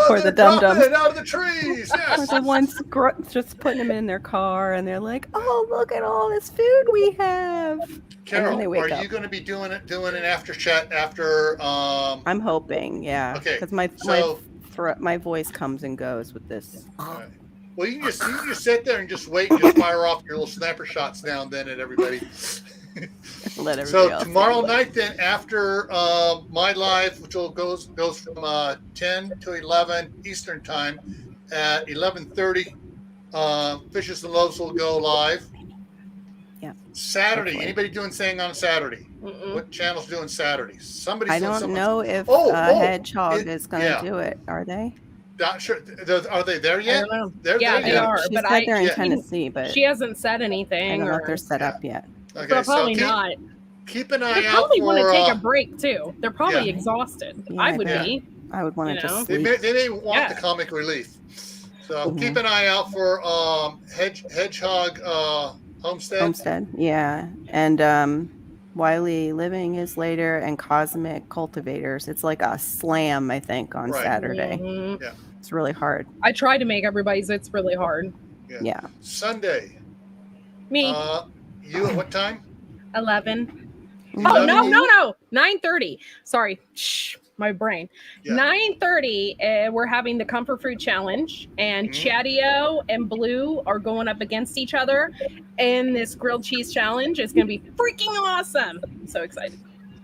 Or the dum-dums out of the trees. Yes. Or the ones just putting them in their car, and they're like, "Oh, look at all this food we have." Carol, are you going to be doing an after chat after? I'm hoping, yeah. Okay. Because my voice comes and goes with this. Right. Well, you can just sit there and just wait and just fire off your little snapper shots now and then at everybody. Let everybody So else tomorrow night, then after my live, which goes from 10 to 11 Eastern time, at 11:30, Fishes and Loaves will go live. Yeah. Saturday. Hopefully. Anybody doing saying on Saturday? Mm-mm. What channel's doing Saturday? I don't know if Hedgehog is going to do it. Are they? Not sure. Are they there yet? I don't know. They're They are. She but said they're in yeah. Tennessee, but she hasn't said anything. I don't know if they're set up yet. Okay, But probably so not. keep an eye They out probably for. want to take a break too. They're probably Yeah. exhausted. Yeah, I would be. I would want to You just know? sleep. They may want Yeah. the comic relief. So Mhm. keep an eye out for Hedgehog Homestead. Yeah. And Wiley Living is later, and Cosmic Cultivators. It's like a slam, I think, on Right. Saturday. Mhm. Yeah. It's really hard. I try to make everybody's. It's really hard. Yeah. Sunday. Me, You at what time? 11. Mhm. Oh 11? no, 9:30. Sorry, shh, my brain. Yeah. 9:30. We're having the comfort food challenge, and Mhm. Chatio and Blue are going up against each other, and this grilled cheese challenge is going to be freaking awesome. I'm so excited.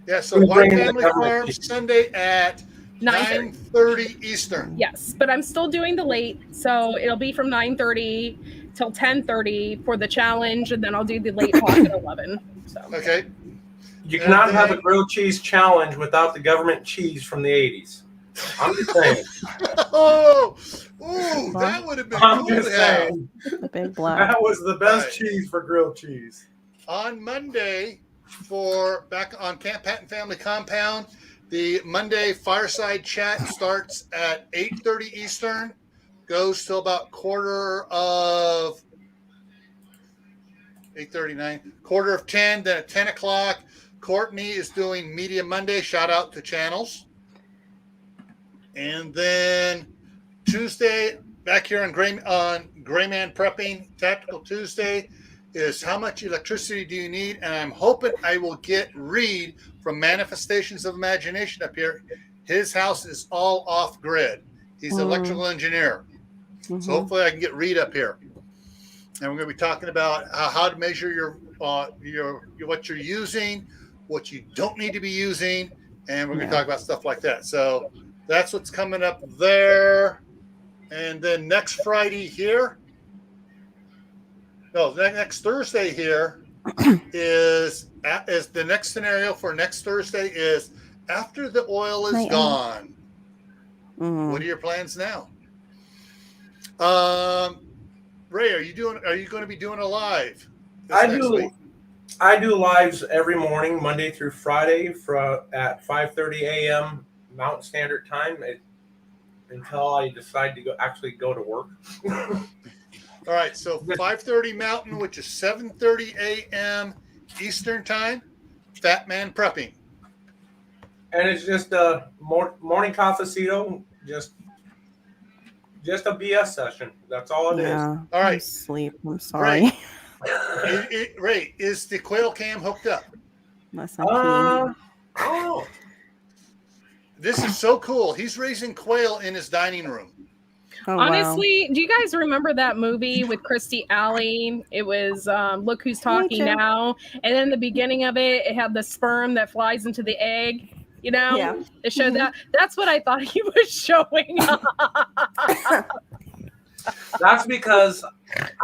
Yeah. So We're White bringing the Family government Farm cheese. Sunday at 9:30. 9:30 Eastern. Yes, but I'm still doing the late, so it'll be from 9:30 till 10:30 for the challenge, and then I'll do the late talk at 11. So Okay. You cannot have a grilled cheese challenge without the government cheese from the 80s. I'm just saying. That would have been I'm cool just to have. saying. The big black. That was the best Right. cheese for grilled cheese. On Monday, for back on Camp Patton Family Compound, the Monday Fireside Chat starts at 8:30 Eastern, goes till about quarter of 10, then at 10 o'clock, Courtney is doing Media Monday. Shout out to channels. And then Tuesday, back here on Grayman Prepping, Tactical Tuesday, is how much electricity do you need? And I'm hoping I will get Reed from Manifestations of Imagination up here. His house is all off grid. He's an electrical engineer. Mhm. So hopefully I can get Reed up here. And we're going to be talking about how to measure your what you're using, what you don't need to be using, and we're going to talk about stuff like that. So that's what's coming up there. And then next Friday here, no, next Thursday here is the next scenario for next Thursday is after the oil is gone. Mhm. What are your plans now? Ray, are you going to be doing a live? Next week? I do lives every morning, Monday through Friday, at 5:30 a.m. Mountain Standard Time until I decide to go to work. All right, so 5:30 Mountain, which is 7:30 a.m. Eastern Time. Fat Man Prepping. And it's just a morning cafecito, just a BS session. That's all it is. Yeah. All right. I'm asleep. I'm sorry. Ray, is the quail cam hooked up? Unless I'm peeing. This is so cool. He's raising quail in his dining room. Oh, wow. honestly, do you guys remember that movie with Christy Alley? It was Look Who's Talking Joe. Now, and then the beginning of it had the sperm that flies into the egg. You know, Yeah. it showed that. That's what I thought he was showing. That's because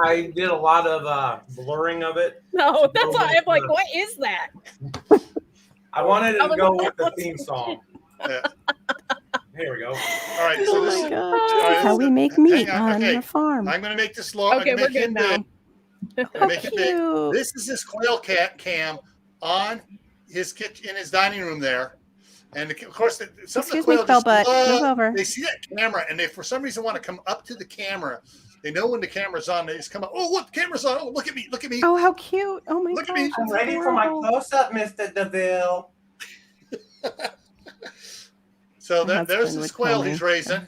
I did a lot of blurring of it. No, that's why I'm like, what is that? I wanted to go with the theme song. Yeah. Here we go. All right, so Oh this my is God. How we make meat hang on, on okay. the farm. I'm going to make this long. Okay, I'm we're going to good make it now. big. I'm gonna make it big. Cute. This is this quail cam on his kitchen in his dining room there, and of course some of the Excuse me, quail just Quillbutt, move love, over. they see that camera and they for some reason want to come up to the camera. They know when the camera's on. They just come up. Oh, look, the camera's on. Oh, look at me. Look at me. Oh, how cute. Oh my Look at gosh. me. I'm that's ready for my adorable. close-up, Mr. DeVille. So My there's husband this would quail kill me. he's raising.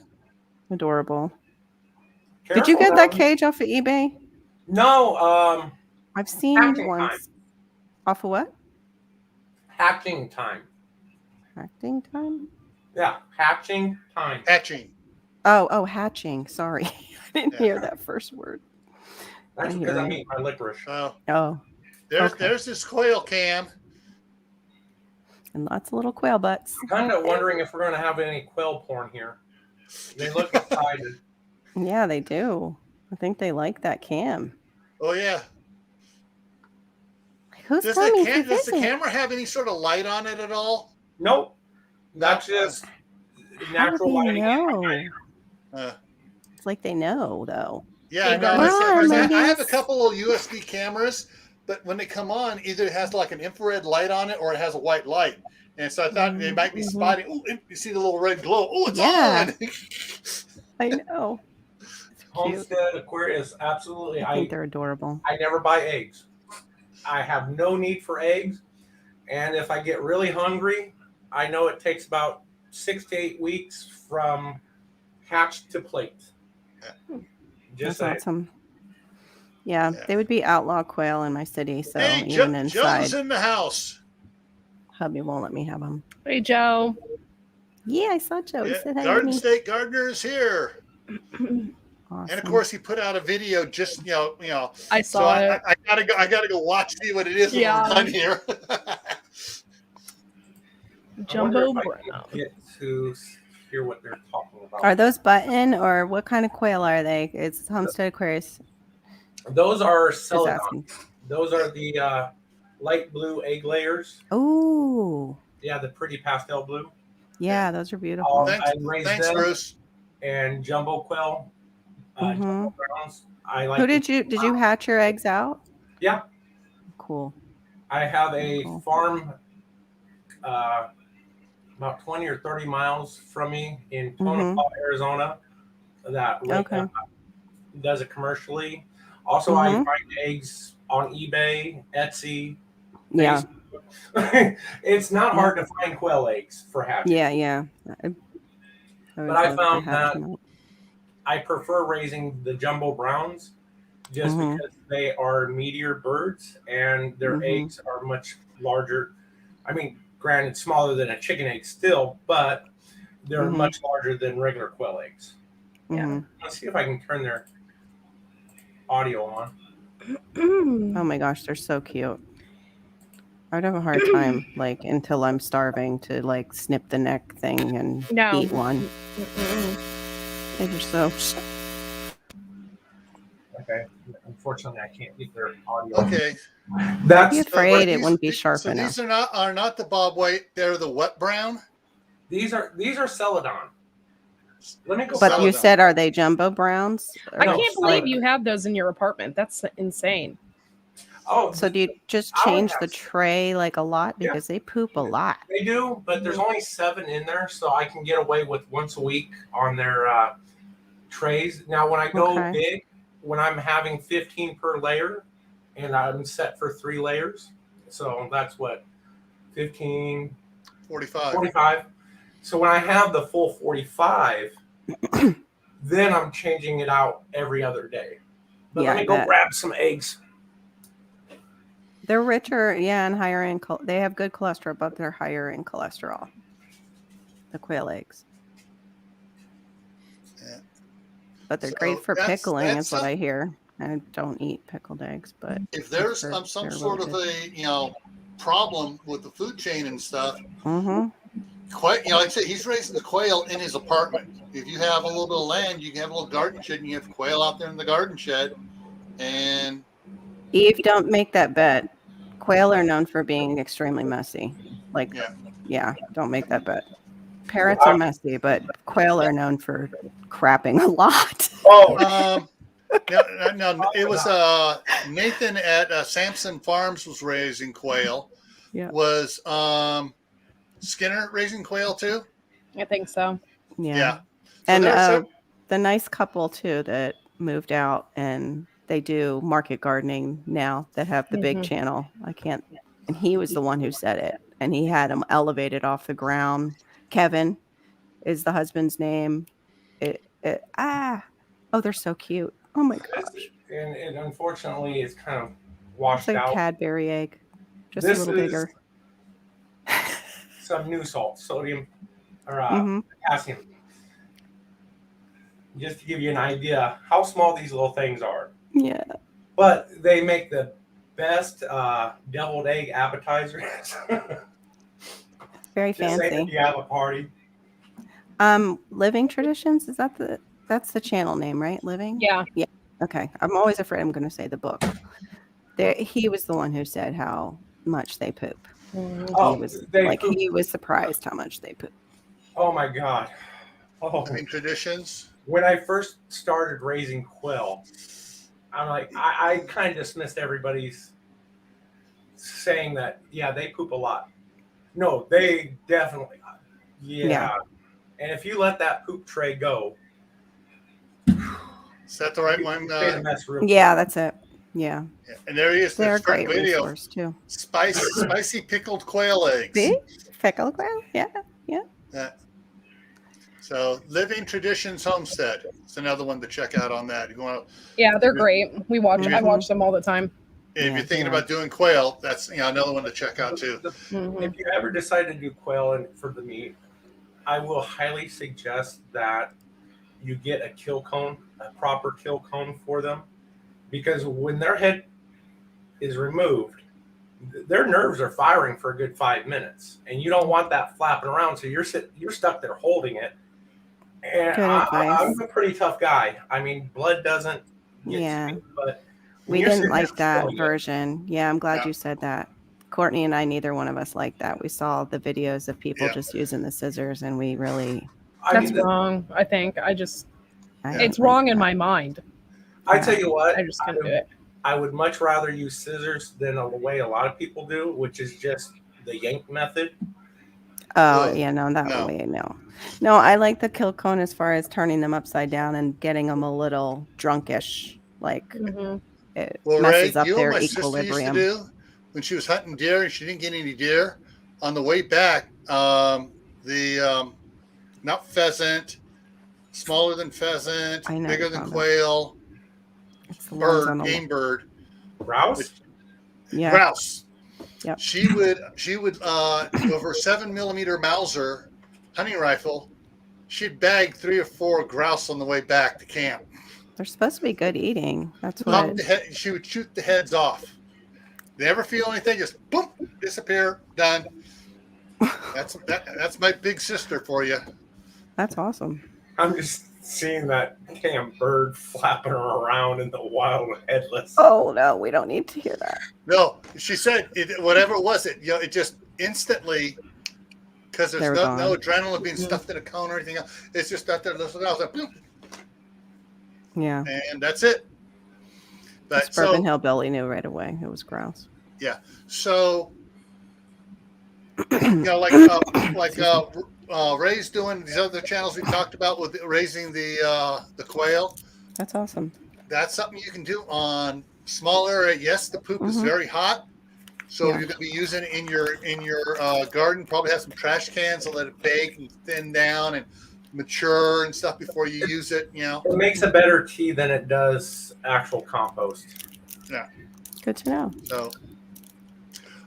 Adorable. Did you Careful get that now. cage off of eBay? No, I've seen Hatching ones. time. Off of what? hatching time. Acting time? Yeah, hatching time. Hatching. Oh, hatching. Sorry. I didn't Yeah. hear that first word. That's I because hear I'm you. eating my licorice. Oh, Oh, there's Okay. there's this quail cam. and lots of little quail butts. I'm kind of wondering if we're going to have any quail porn here. They look excited. Yeah, they do. I think they like that cam. Oh yeah. Who's Does coming to does the visit? camera have any sort of light on it at all? Nope. That's just How natural do they lighting. know? Uh, It's like they know, though. yeah, Hey, no, Where because are I have a ladies? couple of USB cameras, but when they come on, either it has like an infrared light on it or it has a white light. And so I thought they might be Mhm. spotting. Oh, you see the little red glow. Oh, it's Yeah. on. I know. It's cute. Homestead Aquarius, absolutely. I think they're adorable. I never buy eggs. I have no need for eggs. And if I get really hungry, I know it takes about 6 to 8 weeks from hatch to plate. That's Just saying. awesome. Yeah, Yeah. they would be outlaw quail in my city, so Hey, even Joe's inside, in the house. hubby won't let me have them. Hey, Joe. Yeah, I saw Joe. He Yeah, said hi to Garden me. State Gardener is here. Awesome. And of course, he put out a video. Just I So saw it. I gotta go watch, see what it is when Yeah. we're done here. Jumbo I wonder if I Brown. can get to hear what they're talking about. Are those button or what kind of quail are they? It's Homestead Aquarius. Those are Just celadon. asking. Those are the light blue egg layers. Oh, Yeah, the pretty pastel blue. yeah, those are beautiful. Thanks, I raised thanks, them. Bruce. And jumbo quail. Mhm. Jumbo browns. I like. Who did you hatch your eggs out? Yeah, Cool. I have a Cool. farm about 20 or 30 miles from me in Tonopah, Arizona, that Okay. does it commercially. Also, I Mhm. find eggs on eBay, Etsy. Yeah, Facebook. It's not hard to find quail eggs for hatching. yeah. But I would love to found hatch that- them out. I prefer raising the jumbo browns just Mhm. because they are meatier birds and their Mhm. eggs are much larger. I mean, granted, smaller than a chicken egg still, but they're Mhm. much larger than regular quail eggs. Mhm. Let's see if I can turn their audio on. Oh my gosh, they're so cute. I'd have a hard time, like, until I'm starving to, like, snip the neck thing and No. eat one. They're just so. Okay. Unfortunately, I can't get their audio. Okay. That's Be So afraid it these- wouldn't be sharp so enough. these are not the bob white. They're the what brown. these are celadon. Let me go. But you Celadon. said, are they jumbo browns? I No, can't believe like- you have those in your apartment. That's insane. Oh, So do you just I would change have the some. tray like a lot Yeah. because they poop a lot? they do, but there's only 7 in there, so I can get away with once a week on their trays. Now, when I go Okay. big, when I'm having 15 per layer, and I'm set for 3 layers, so that's what 15, 45. 45. So when I have the full 45, then I'm changing it out every other day. But Yeah, let me I go bet. grab some eggs. They're richer, yeah, and higher in. They have good cholesterol, but they're higher in cholesterol. The quail eggs. Yeah. But they're So great for that's- pickling, that's is what some- I hear. I don't eat pickled eggs, but If there's They're- some they're sort of really a problem with the food chain and stuff, mm-hmm. like I said, he's raising the quail in his apartment. If you have a little bit of land, you can have a little garden shed, and you have quail out there in the garden shed. And Eve, don't make that bet. Quail are known for being extremely messy. Like, yeah, don't make that bet. Parrots are messy, but quail are known for crapping a lot. Oh, no, it was Nathan at Sampson Farms was raising quail. Yeah. Was Skinner raising quail too? I think so. Yeah. So And there's the nice couple too that moved out and they do market gardening now that have the big Mhm. channel. And he was the one who said it, and he had them elevated off the ground. Kevin is the husband's name. Oh, they're so cute. Oh my gosh. And unfortunately, it's kind of It's washed like a out. Cadbury egg, just This a little is bigger. some new salt, sodium or Mhm. potassium. Just to give you an idea how small these little things are. Yeah. But they make the best deviled egg appetizers. Very Just say that fancy. you have a party. Living Traditions, that's the channel name, right? Living? Yeah. Yeah. Okay. I'm always afraid I'm going to say the book. He was the one who said how much they poop. Mhm. He was surprised how much they poop. Oh my God. Oh. Living Traditions. When I first started raising quail, I'm like, I kind of dismissed everybody's saying that, yeah, they poop a lot. No, they definitely, yeah. And if you let that poop tray go, Is that the right one? stay the mess real Yeah, quick. that's it. Yeah. And there he is. They're a That's front great video. resource too. Spicy pickled quail eggs. See? Pickled quail? Yeah. So Living Traditions Homestead. It's another one to check out on that. You want to, Yeah, they're great. I watch them all the time. if Yeah, you're thinking they about doing quail, that's another one to check out too. Mhm. If you ever decide to do quail for the meat, I will highly suggest that you get a kill cone, a proper kill cone for them, because when their head is removed, their nerves are firing for a good 5 minutes, and you don't want that flapping around. So you're stuck there holding it. And Good advice. I'm a pretty tough guy. I mean, blood doesn't get to me, but when We you're didn't sitting there like that killing it, version. Yeah, I'm glad Yeah. you said that. Courtney and I, neither one of us liked that. We saw the videos of people Yeah. just using the scissors, and we really. I That's mean, wrong. I think it's didn't wrong like in that. my mind. I tell you what, I just couldn't do it. I would much rather use scissors than the way a lot of people do, which is just the yank method. Oh, Ugh, yeah, no, that no. way, no. No, I like the kill cone as far as turning them upside down and getting them a little drunkish. Like, Mhm. it Well, Ray, messes up you know their what my sister used to equilibrium. do when she was hunting deer and she didn't get any deer? On the way back, not pheasant, smaller than pheasant, I know bigger you're than talking about. quail, It's the ones on bird, the game bird, Grouse? Yeah. grouse. Yep. She would with her 7mm Mauser hunting rifle, she'd bag 3 or 4 grouse on the way back to camp. They're supposed to be good eating. That's what. She would shoot the heads off. Never feel anything, just boom, disappear, done. That's my big sister for you. That's awesome. I'm just seeing that damn bird flapping around in the wild headless. Oh no, we don't need to hear that. No, she said whatever it was, it just instantly, because there's no adrenaline being stuffed in a cone or anything else. It's just that there, like, boom, Yeah. and that's it. But Suburban Hillbilly knew right away it was grouse. Yeah. So, Ray's doing these other channels we talked about with raising the quail. That's awesome. That's something you can do on small area. Yes, the poop is very hot, so you're going to be using it in your garden. Probably have some trash cans to let it bake and thin down and mature and stuff before you use it. It makes a better tea than it does actual compost. Yeah. Good to know. So,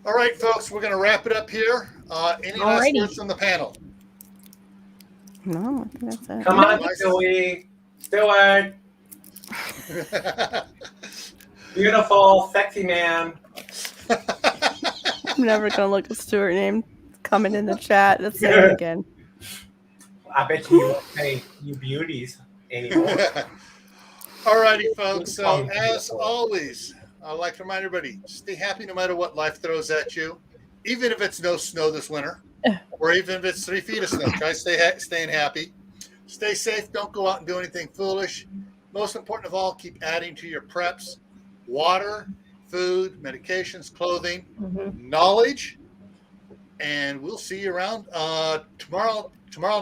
all right, folks, we're going to wrap it up here. Any last words from the panel? No, I think that's it. Come on, Joey. Do it. Beautiful, sexy man. I'm never gonna look at Stuart name coming in the chat. Let's say it again. I bet you won't say you beauties anymore. All righty, folks. So, as always, I'd like to remind everybody, stay happy no matter what life throws at you. Even if it's no snow this winter, or even if it's 3 feet of snow, try staying happy. Stay safe. Don't go out and do anything foolish. Most important of all, keep adding to your preps. Water, food, medications, clothing, knowledge, and we'll see you around tomorrow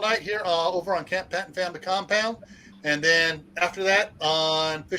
night here over on Camp Patton Family Compound. And then after that on Fish